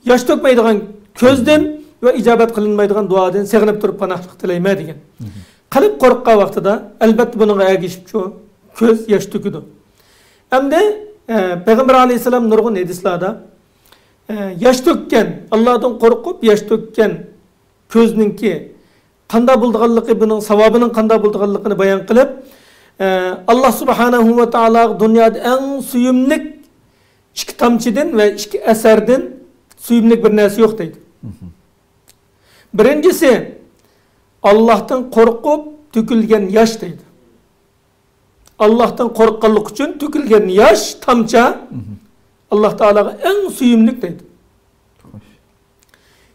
yosh to'kmaydigan ko'zdan va ijobat qilinmaydigan duodan seg'inib turib panohlik tilayman degan. Qalb qo'rqqan vaqtida albatta bunga ergishib ko'z yosh to'kidi. Hamda Payg'ambar alayhisalom nurg'un hadislarda yosh to'kkan, Allohdan qo'rqib yosh to'kkan ko'zningki qanday bo'lganligi, buning savobining qanday bo'lganligini bayon qilib, Allah subhanahu va taolo dunyoda eng suyumlik ikki tomchidan va ikki asardan suyumlik bir narsa yo'q deydi. Birinchisi Allohdan qo'rqib to'kilgan yosh deydi. Allohdan qo'rqqanlik uchun to'kilgan yosh tomcha Alloh taolaga eng suyumlik deydi.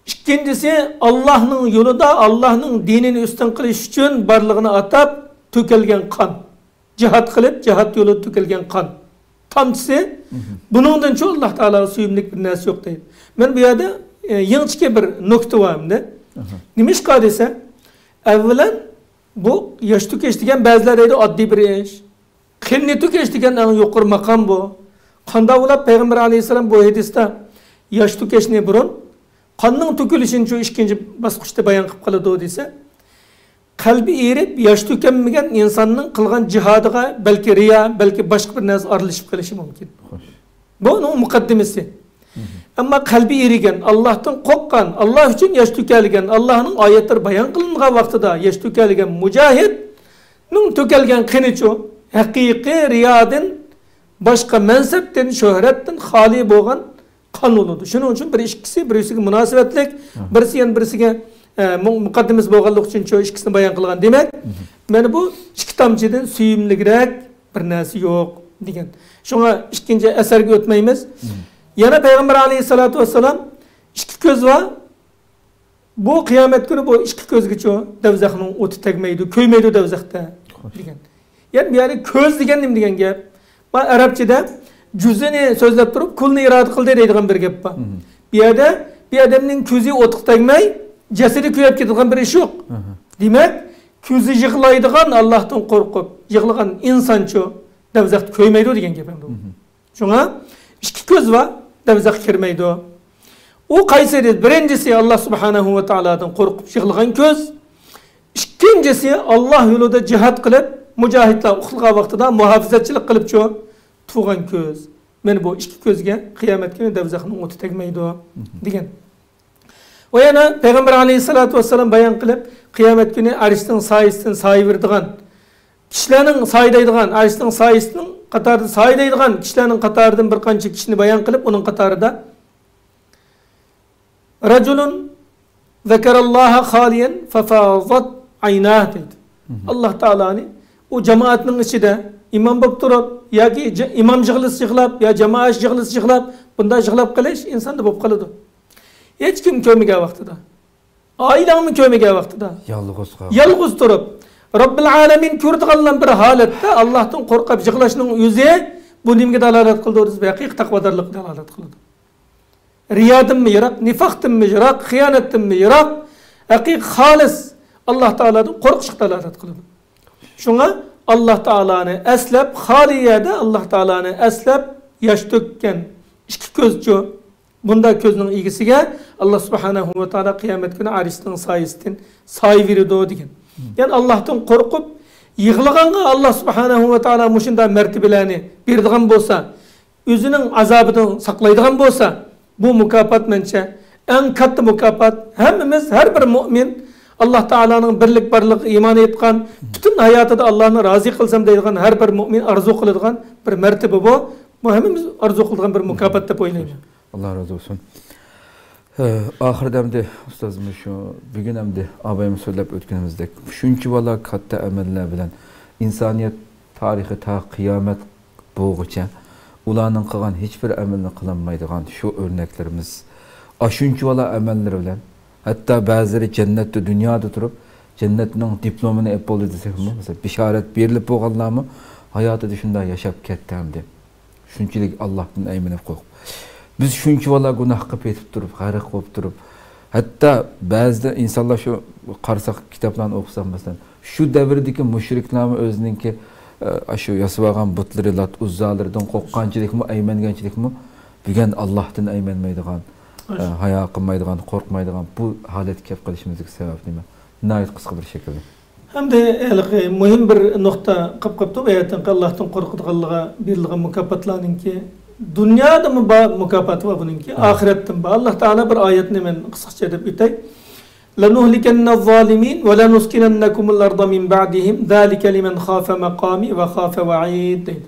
İkincisi Allah'ın yolunda Allah'ın dinini üstün qilish uchun barlig'ini atab to'kilgan qon. Jihad qilib, jihad yo'lida to'kilgan qon. Tomchisi buningdan cho Alloh taolaga suyumlik bir narsa yo'q deydi. Men bu yerda yangicha bir nokta bormda. Nima ish desa, avvalan bu yosh to'kish degan ba'zilar deydi oddiy bir ish. Qinni to'kish degan eng yuqori maqom bu. Qanday bo'lib Payg'ambar alayhisalom bu hadisda yosh to'kishni burun qonning to'kilishini shu ikkinchi bosqichda bayon qilib qoladi desa, qalbi erib yosh to'kanmagan insonning qilgan jihodiga balki riyo, balki boshqa bir narsa aralashib qolishi mumkin. Bu uning muqaddimasi. Ammo qalbi erigan, Allohdan qo'rqqan, Alloh uchun yosh to'kalgan, Allohning oyatlari bayon qilingan vaqtida yosh to'kalgan mujohidning to'kalgan qinichu haqiqiy riyodan, boshqa mansabdan, shuhratdan xoli bo'lgan qon bo'ladi. Shuning uchun bir ikkisi birisiga munosabatlik, birisi yana birisiga muqaddimas bo'lganlik uchun shu ikkisini bayon qilgan. Demak, mana bu ikki tomchidan suyumliroq bir narsa yo'q degan. Shunga ikkinchi asarga o'tmaymiz. Yana Payg'ambar alayhisolatu vassalam ikki ko'z va bu qiyomat kuni bu ikki ko'zgacha davzaxning o'ti tegmaydi, ko'ymaydi davzaxda degan. Yani bir ko'z degan nima degan gap? Bu arabchada cüzini sözlep durup kulni irade kıldı deydiğen bir gap var. Bir adamın ko'zi o'tiq tegmay, jasadi kuyab ketadigan bir ish yo'q. Demak, ko'zi yig'laydigan Allohdan qo'rqib, yig'lagan insoncho davzaxda ko'ymaydi degan gap endi. Shunga ikki ko'z va davzax kirmaydi. U qaysi? Birinchisi Allah subhanahu va taoladan qo'rqib yig'lagan ko'z, ikkinchisi Alloh yo'lida jihad qilib, mujohidlar uxlagan vaqtida muhofazatchilik qilib tug'an ko'z. Men bu ikki ko'zga qiyomat kuni davzaxning o'ti tegmaydi degan. Va yana Payg'ambar alayhisolatu vassalam bayon qilib, qiyomat kuni arishning soyisidan soyverdigan, kishilarning soyidaydigan, arishning soyisining qatorida soyidaydigan kishilarning qatoridan bir qancha kishini bayon qilib, uning qatorida rajulun zakaralloha xaliyan fafazat aynah deydi. Alloh taolani o cemaatning ichida imom bo'lib turib yoki imom yig'ilisi yig'lab yo jamoat yig'ilisi yig'lab bunday yig'lab qilish insonda bo'lib qoladi. Hech kim ko'rmagan vaqtida, oilangni ko'rmagan vaqtida yolg'iz turib Robbil alamin ko'rdiganlar bir holatda Allohdan qo'rqib yig'lashning o'zi bu nimaga dalolat qildi? O'zi haqiqiy taqvodorlikka dalolat qiladi. Riyodinmi yiroq, nifoqdinmi yiroq, xiyonatdinmi yiroq, haqiqiy xolis Alloh taoladan qo'rqishga dalolat qiladi. Shunga Allah Teala'nı eslep, haliyede Allah Teala'nı eslep, yaş dökken iki közcü, bunda közünün ilgisiga Allah Subhanahu ve Teala kıyamet günü ariştin sayıstin sayı verir doğu diken. Yani Allah'tan korkup, yığılğanğa Allah Subhanahu ve Teala muşunda mertebelerini birdiğen bolsa, özünün azabını saklaydıgan bolsa, bu mükafat mençe, en katı mükafat, hemimiz, her bir mümin, Allah Teala'nın birlik barlık iman etken, bütün hayatı da Allah'ını razı kılsam deydiğen her bir mümin arzu kılıdığan bir mertebe bu. Bu hemimiz arzu kıldığan bir mükafat da boylayın. Allah razı olsun. Ahirde hem ustazımız şu, bugün hem de abayımız söyleyip ötkenimizde. Şunki valla katta emeller bilen insaniyet tarihi ta kıyamet boğuça, ulanın kılan hiçbir emelini kılanmaydıgan şu örneklerimiz. Şunki valla emeller bilen hatta bazıları cennette dünyada durup cennetinin diplomunu ep oldu desek mi? Mesela bişaret berilip boğanlar mı? Hayatı dışında yaşap kettemdi. Şunçilik Allah'tan eminip koyup. Biz şunki valla günah kıp etip durup, gayrı koyup durup. Hatta bazı insanlar şu karsak kitaplarını okusan mesela. Şu devirdeki müşriklerimi özününki şu yasıvagan butları, lat, uzzalardan korkkancılık mı, eymengençilik mi? Bugün Allah'tan aymanmaydigan, haya qilmaydigan, qo'rqmaydigan bu holatga kelib qolishimizning sababi nima? Nayt qisqa bir şekilde. Hem de mühim bir nokta qıp-qıptı ayetden Allah'tan qorqıdığanlığa berilgan mukaffatlarınki dünyada mı mukaffatı var bununki, ahiretten ba. Allah Teala bir ayetini men kısaca edip ütey. لَنُهْلِكَنَّ الظَّالِمِينَ وَلَنُسْكِنَنَّكُمُ الْأَرْضَ مِنْ بَعْدِهِمْ ذَٰلِكَ لِمَنْ خَافَ مَقَامِ وَخَافَ وَعِيدٍ dedi.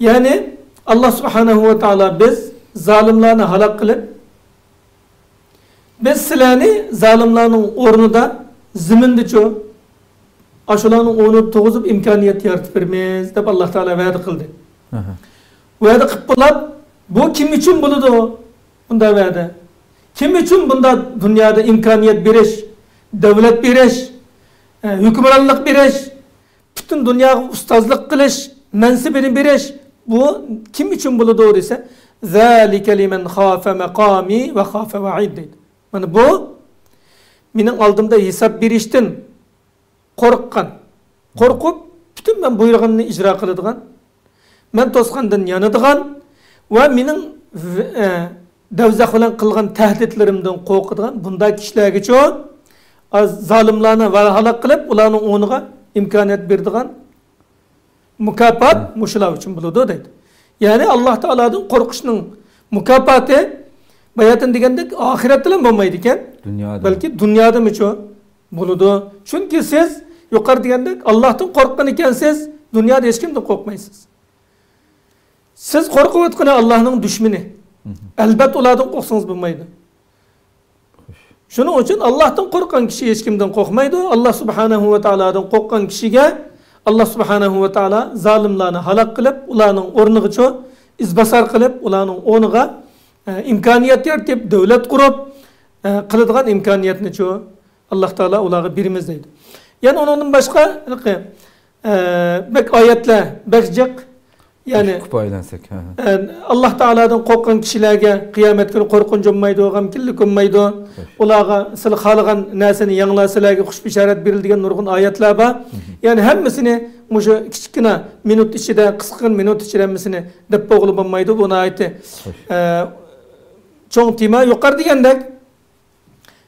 Yani Allah Subhanahu ve Teala biz zalimlerini halak kılıp biz silahını zalimlerin ornuda zimindi çoğu aşılarının onu toğuzup imkaniyet yaratıp vermez dep Allah Teala vaadi kıldı. Vaadi kıpılap bu kim için buludu bunda vaadi? Kim için bunda dünyada imkaniyet biriş, devlet biriş, hükümranlık biriş, bütün dünya ustazlık kılış, mensibini biriş, bu kim için buludu ise ذَٰلِكَ لِمَنْ خَافَ مَقَامِ وَخَافَ وَعِدٍ dedi. Yani bu benim aldığımda hesap biriştin korkkan, korkup bütün ben buyurganını icra kılıdığan, ben toskandan yanıdığan ve benim devzak olan kılgan tehditlerimden korkuduğan bunda kişilerge çoğu az zalimlerine halak kılıp ulanın onuğa imkaniyet berdiğan mukafat muşulav için buludu dedi. Yani Allah Teala'nın korkuşunun mukafati bayatın degende ahirette olmaydı iken belki dünyada mı çoğu buludu. Çünkü siz yukarı degende Allah'tan korkkan iken siz dünyada hiç kimden korkmayısınız. Siz korkup etkine Allah'ın düşmeni. Elbet olardan korksanız bulmaydı. Şunun için Allah'tan korkan kişi hiç kimden korkmaydı. Allah Subhanahu ve Teala'dan korkan kişiye Allah Subhanahu ve Teala zalimlerini halak kılıp ulanın ornuğu çoğu izbasar kılıp ulanın onuğa imkaniyet yaratıp devlet kurup kılıdığan imkaniyetini çoğu Allah Teala ulağı birimizdeydi. Yani onun başka bek ayetle bekcek yani Allah Teala'dan korkan kişilerge kıyamet günü korkunca olmaydı, gamkillik olmaydı. Ulağa sil halıgan nesini yanılasılarga kuş bişaret berildiğin nurgun ayetler var. Yani hemmisini muşu küçüküne minut içinde, kısıkın minut içinde hemmisini deppe oğlu olmaydı. Buna aitti. Çoğun tema yukarı degендek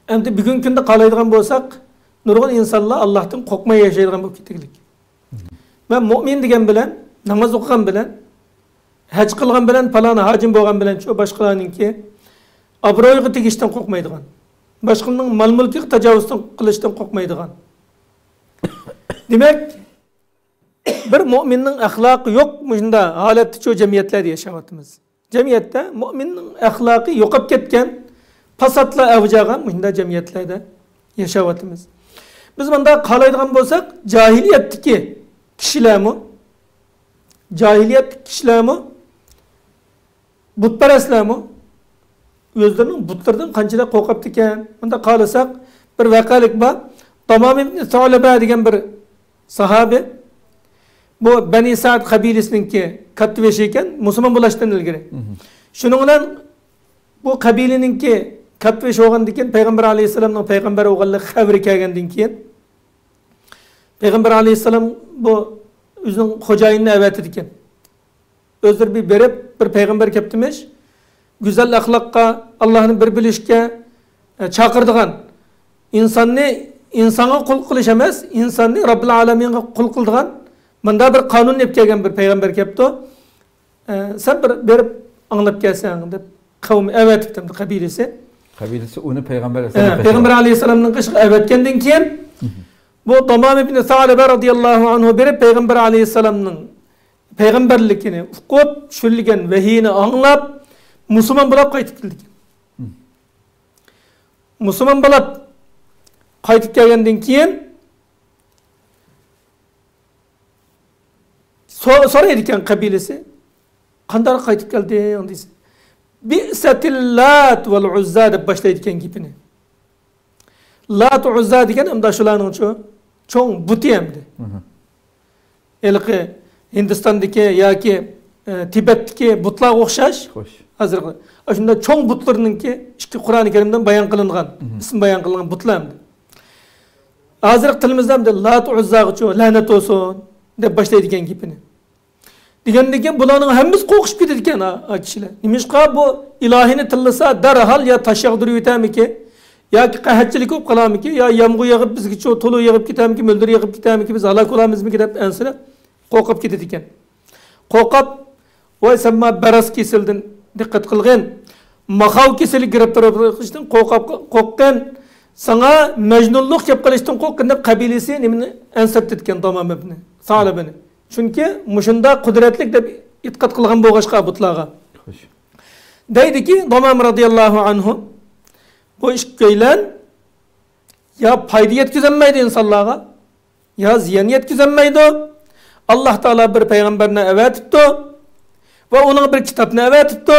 endi bugün günde qalaydigan bolsak nurgun insanlar Allah'tan korkmay yaşaydigan bu kitiklik. Ben mümin degen bilen namaz okugan bilen, hac kılgan bilen, palana hacim bolgan bilen, çoğu başkalarınki abroyga tegishten korkmaydigan. Başkalarının mal mülkü tecavüzden kılıştan korkmaydigan. Demek bir müminin ahlakı yok muşunda halatda çoğu cemiyetlerde yaşavatımız. Cemiyette müminin ahlakı yokup ketken pasatla avcağan muşunda cemiyetlerde yaşavatımız. Biz bunda qalaydigan bolsak cahiliyetteki kişiler mi? Cahiliyet kişiler mi? Butperestler mi? Özlerinin butlardan kançıda korkup diken. Bunda qalasak bir vakalik var. Tamam İbn Salebe degen bir sahabe. Bu Beni Sa'd kabilesininki katveşi iken Müslüman bulaştan ilgiri. Şununla bu kabileninki katveşi olgan diken Peygamber Aleyhisselam'ın Peygamber oğullık haberi kelgenden keyin Peygamber Aleyhisselam bu özünün hocayını evet ediken. Özür bir berip bir peygamber keptimiş. Güzel ahlakka, Allah'ın bir bilişke çakırdıgan. İnsana kul kılış emez, insanı Rabbil Alemin'e kul kıldıgan. Bunda bir kanun yapken bir peygamber kepti. Sen bir berip anlap gelsen dep kavmi evet ettim kabilesi. Kabilesi onu Peygamber Peygamber Aleyhisselam'ın kışkı evet kendinden keyin bu Tamam İbn Salebe radıyallahu anhu berip Peygamber Aleyhisselam'ın peygamberlikini okup şülligen vehiyini anlap Müslüman bulap kaytıp geldik. Müslüman bulap kaytıp gelgenden keyin soraydiken kabilesi kandar kaytıp geldi ondaysa bi'setil lat vel uzza dep başlaydiken gipini. Lat uzza degen emda şulanın çoğun buti emdi. Elki Hindistan'daki yaki Tibet'teki butlar okşaş. Hazır. Aşında çoğun butlarınınki işte Kur'an-ı Kerim'den bayan kılıngan, isim bayan kılıngan butlar emdi. Hazır tilimizde emdi Lat uzza çoğu lanet olsun dep başlaydiken gipini. Degandeki bularning hammasi qo'rqishib ketadi ekan kishilar. Nimishqa bu ilohini tillasa darhol ya tosh yog'dirib o'tamiki, yoki qahatchilik bo'lib qolamiki, yo yomg'ir yog'ib bizga to'lov yog'ib ketamiki, mo'ldir yog'ib ketamiki, biz halok bo'lamizmi deb ansirab qo'rqib ketadi ekan. Qo'rqib, voy sanma baras kesildin, diqqat qilgin. Maqav kesili giribtor bo'lishdan qo'rqqan, sana majnunlik deb qilishdan qo'rqqan deb qabilasi nimani ansab ketgan Domam ibn Salibini. Chunki mushunda qudratlik deb e'tiqod qilgan bo'lg'ashqa butlarga. Deydiki Domam radhiyallohu anhu bu ishkaylan ya foyda yetkazolmaydi insonlarga, ya ziyon yetkazolmaydi. Alloh taolo bir payg'ambarni avatibdi va uning bir kitobni avatibdi.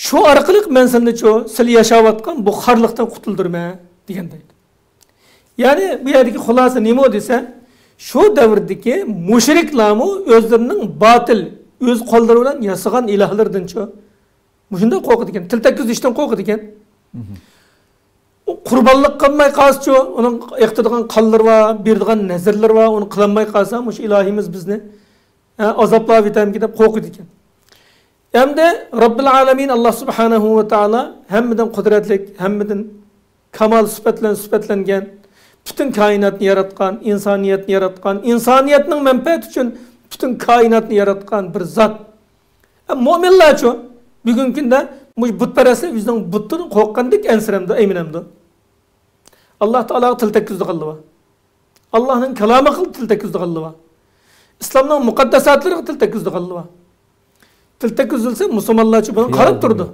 Shu orqali men seni sil yashayotgan bu xorliqdan qutuldirma deganday. Ya'ni bu yerdagi xulosa nima desa, shu davrdagi mushriklarmi o'zlarining botil, o'z qo'llari bilan yasagan ilohlardan shunday qo'rqidi ekan, til takkizishdan qo'rqidi ekan. Qurbonlik qilmay qolsa, uning iqtidorgan qonlari va berdigan nazarlari va uni qilmay qolsa, mush ilohimiz bizni azoblab etamki deb qo'rqidi ekan. Hamda Robbil alamin Alloh subhanahu va taolo hammadan qudratli, hammadan kamal sifatlangan, bütün kainatni yaratgan, insoniyatni yaratgan, insoniyatning manfaati uchun bütün kainatni yaratgan bir zot. Mo'minlarcha bugungi kunda butparastlar bizning butdan qo'rqqandek ansiramdi, ayminamdi. Alloh taologa til takkizdi qildi. Allohning kalomi qilib til takkizdi qildi. Islomning muqaddasatlariga til takkizdi qildi. Til takkizilsa musulmonlarcha buni qarab turdi.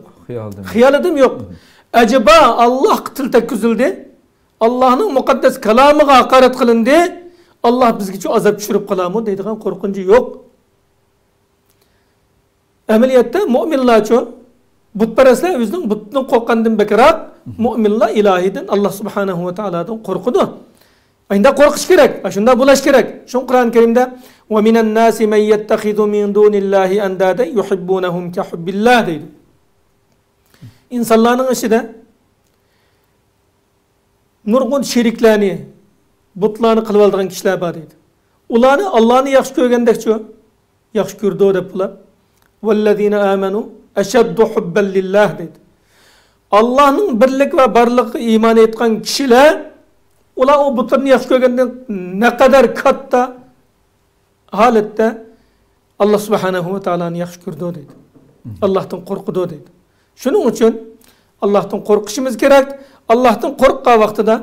Xiyolidim yo'q. Acaba Alloh til takkizildi. Allah'ın mukaddes kalamıga hakaret kılındı. Allah bizga azap tushirib qolarmi deydigan qo'rqinchi yo'q. Amaliyotda mu'minlarcha butparastlar o'zining butdan qo'rqqandan bekarroq, mu'minlar ilohiydan Alloh subhanahu va taolodan qo'rqidi. Endi qo'rqish kerak, shunda bo'lash kerak. Shu Qur'on Karimda va minan nasi man yattakhidu min dunillahi andada yuhibbunahum ka hubbillah deydi. İnsanlarning ishida nurg'un sheriklarni, butlarni qilib olgan kishilar bor edi. Ularni Allohni yaxshi ko'rgandekcha yaxshi ko'rdi deb bular. Vallazina amanu ashaddu hubban lillah dedi. Allohning birlik va barligiga iymon etgan kishilar ular o butlarni yaxshi ko'rganda naqadar katta holatda Alloh subhanahu va taoloni yaxshi ko'rdi dedi. Allohdan qo'rqdi dedi. Shuning uchun Allohdan qo'rqishimiz kerak. Allah'tan qo'rqqan vaqtida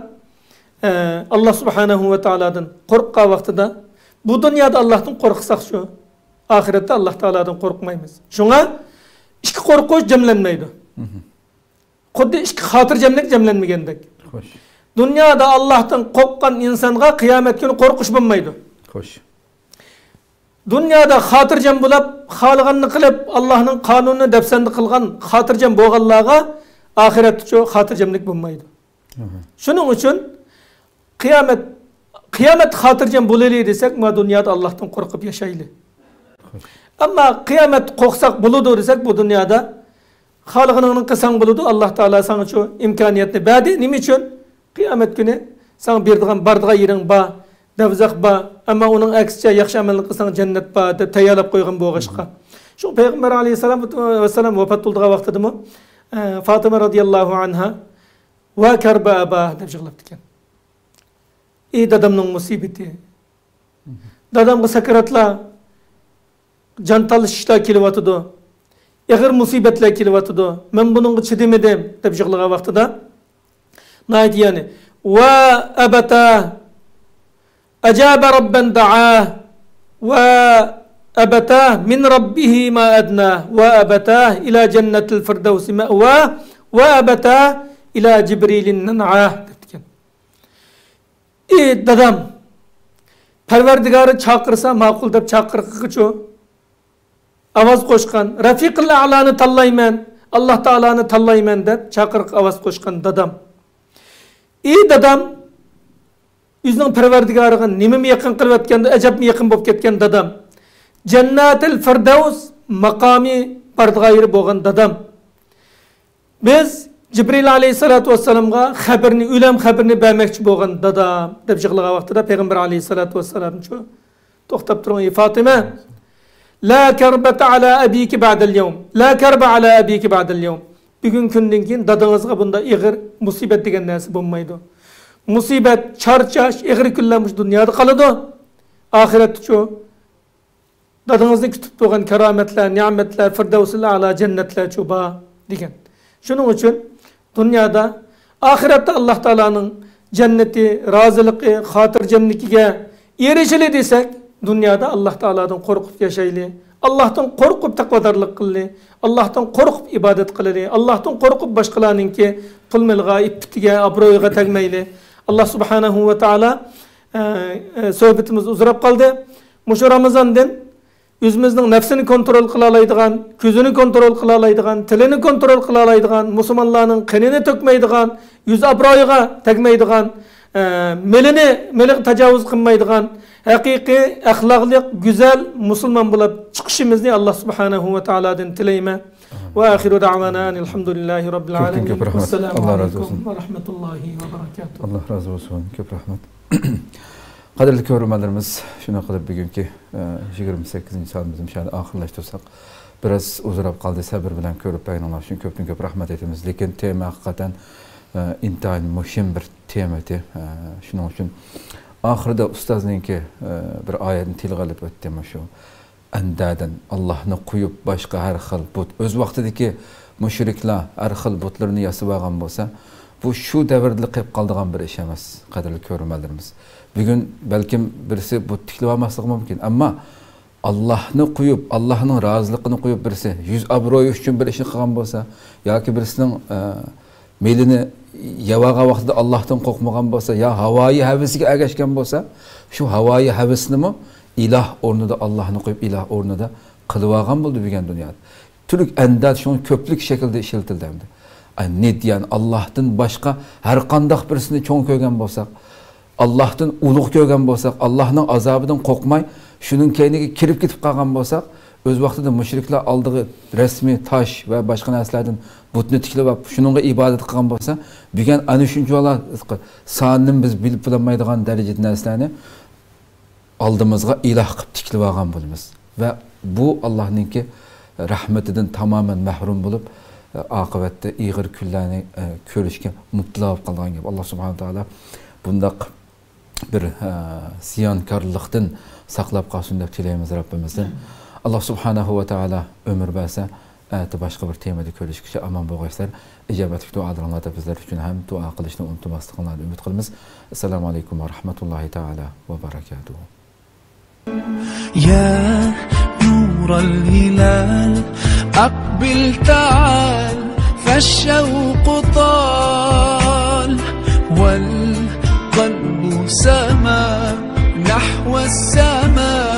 Allah subhanahu va taolodan qo'rqqan vaqtida bu dunyoda Allohdan qo'rqsak shu, oxiratda Alloh taolodan qo'rqmaymiz. Shunga ikki qo'rquv jamlanmaydi. Xuddi ikki xotirjamlik jamlanmagandek. Xo'sh. Dunyoda Allohdan qo'rqqan insonga qiyomat kuni qo'rqish bo'lmaydi. Xo'sh. Dunyoda xotirjam bo'lib, xohlaganini qilib, Allohning qonunini dafsanda qilgan xotirjam bo'lganlarga ahiretçi hatırcamlık bulmaydı. Şunun için kıyamet hatırcam buleli desek ma dünyada Allah'tan korkup yaşaylı. Ama kıyamet korksak buludu desek bu dünyada halıqının kısan buludu Allah Teala sana şu imkaniyetini verdi. Niçin için? Kıyamet günü sana birdiğin bardığa yerin ba, devzak ba, ama onun aksine yaxşı amelini kısan cennet ba, de tayalap koygan bu ağaçka. Şu Peygamber aleyhisselam vefat olduğu vaxtıdı mı? Fatıma radıyallahu anha ve kerbe abah deb yig'lab ekan. Dadamning musibati. Dadamga sakaratlar, jon talishishlar kelyotdi. Ig'ir musibatlar kelyotdi. Men buningga chidamadim deb yig'lagan vaqtida naydi yani va abata ajaba robban da'a va أبتاه من ربه ما أدناه وأبتاه إلى جنة الفردوس مأواه وأبتاه إلى جبريل ننعاه dadam Parvardigori chaqirsa ma'qul deb chaqirqichu ovoz qo'shgan, Rafiqul a'loni tanlayman, Alloh taoloni tanlayman deb chaqiriq ovoz qo'shgan dadam. Dadam o'zining Parvardigoriga nima yaqin qilib o'tganda ajabni yaqin bo'lib ketgan dadam. Cennetil Firdevs makami pardigayri bo'lgan dadam. Biz Jibril aleyhissalatu vesselamga xabarni, o'lim xabarini bermoqchi bo'lgan dadam deb yig'lagan vaqtida Payg'ambar aleyhissalatu vesselam to'xtab turing Fatima. La kerbete ala abiki ba'del yevm. La kerbe ala abiki ba'del yevm. Bugün günden keyin dadыңızga bunda ig'ir musibet degan narsa bo'lmaydi. Musibet, charchash, ig'ir kunlar dunyoda qoladi. Oxiratda dadыңызны kutib turgan karomatlar, ne'matlar, firdavsul a'la jannatlar cho'ba degan. Shuning uchun dunyoda, oxiratda Alloh taolaning jannati, roziligi, xotirjamligiga erishili desak, dunyoda Alloh taoladan qo'rqib yashayli, Allohdan qo'rqib taqvodorlik qilli, Allohdan qo'rqib ibodat qilili, Allohdan qo'rqib boshqalarningki pul milg'a, ippitiga, obro'yiga tegmayli. Alloh subhanahu va taolo sohbatimiz uzrab qoldi. Mushu Ramazondan o'zimizning nafsini kontrol qila oladigan, ko'zini kontrol qila oladigan, tilini kontrol qila oladigan, musulmonlarning qinini to'kmaydigan, yuz obro'yiga tegmaydigan, melini tajovuz qilmaydigan, haqiqiy, axloqli, go'zal musulmon bo'lib chiqishimizni Alloh subhanahu va taolodan tilayman. Va axiru da'vana alhamdulillahi robbil alamin. Assalomu alaykum va rahmatullohi va barakatuh. Alloh razı olsun. Ko'p rahmat. Qadrli ko'ruvchilarimiz, shuna qilib bugungi 28-sonimizni shuni oxirlashtirsak, biroz uzrab qoldi, sabr bilan ko'rib bayonlash uchun ko'p rahmat etamiz. Lekin tema haqiqatan intayin muhim bir tema edi. Shuning uchun oxirida ustozninki bir oyatni tilga olib o'tdim shu. Andadan Allohni qo'yib boshqa har xil but, o'z vaqtidagi mushriklar har xil butlarni yasab olgan bo'lsa, bu shu davrda qilib qoldigan bir ish emas, qadrli ko'ruvchilarimiz. Bugün belki birisi bu tikli olmasligi mumkin, ammo Allohni qo'yib, Allohning roziligini qo'yib birisi yuz obro'yi uchun bir ishni qilgan bo'lsa, yoki birisining melini yavaga vaqtida Allohdan qo'rqmagan bo'lsa, yo havoyi havisiga agashgan bo'lsa, shu havoyi havisnimi iloh o'rnida Allohni qo'yib iloh o'rnida qilib olgan bo'ldi degan dunyoda. Turk andad shuni ko'plik shaklda ishlatildi. Ne diyen Allah'tan başka her qandaq birisini çoğun koygan bolsak, Allah'tan ulug' koygan bolsak, Allah'ның azabından korkmay, şunun keyniga kirip gitip qalgan bolsak, öz vaqtida müşrikler aldığı resmi taş ve başka narsalardan butni tiklib olib, şununga ibodat qilgan bolsa, bugun ana shunchalar sonini biz bilib bilmaydigan darajada narsalarni oldimizga iloh qilib tiklib olgan bo'lamiz. Ve bu Allohninki rahmetidan tamamen mahrum bo'lib, oqibatda ig'ir kunlarni ko'rishga mubtalo bo'lib qolgan gibi. Alloh subhanahu va taolo bundaq bir siyonkorlikdan saqlab qolsin deb tilaymiz Rabbimizdan. Alloh subhanahu va taolo ömür bersa, başqa bir temada ko'rishguncha aman bo'lg'aysizlar. Ijobatli duolaringlarda bizlar uchun ham duo qilishni unutmasliklarini umid qilamiz. Assalomu alaykum va rahmatullohi taala va barakatuh. Ya nural hilal aqbil ta'al فالشوق طال والقلب سما نحو السماء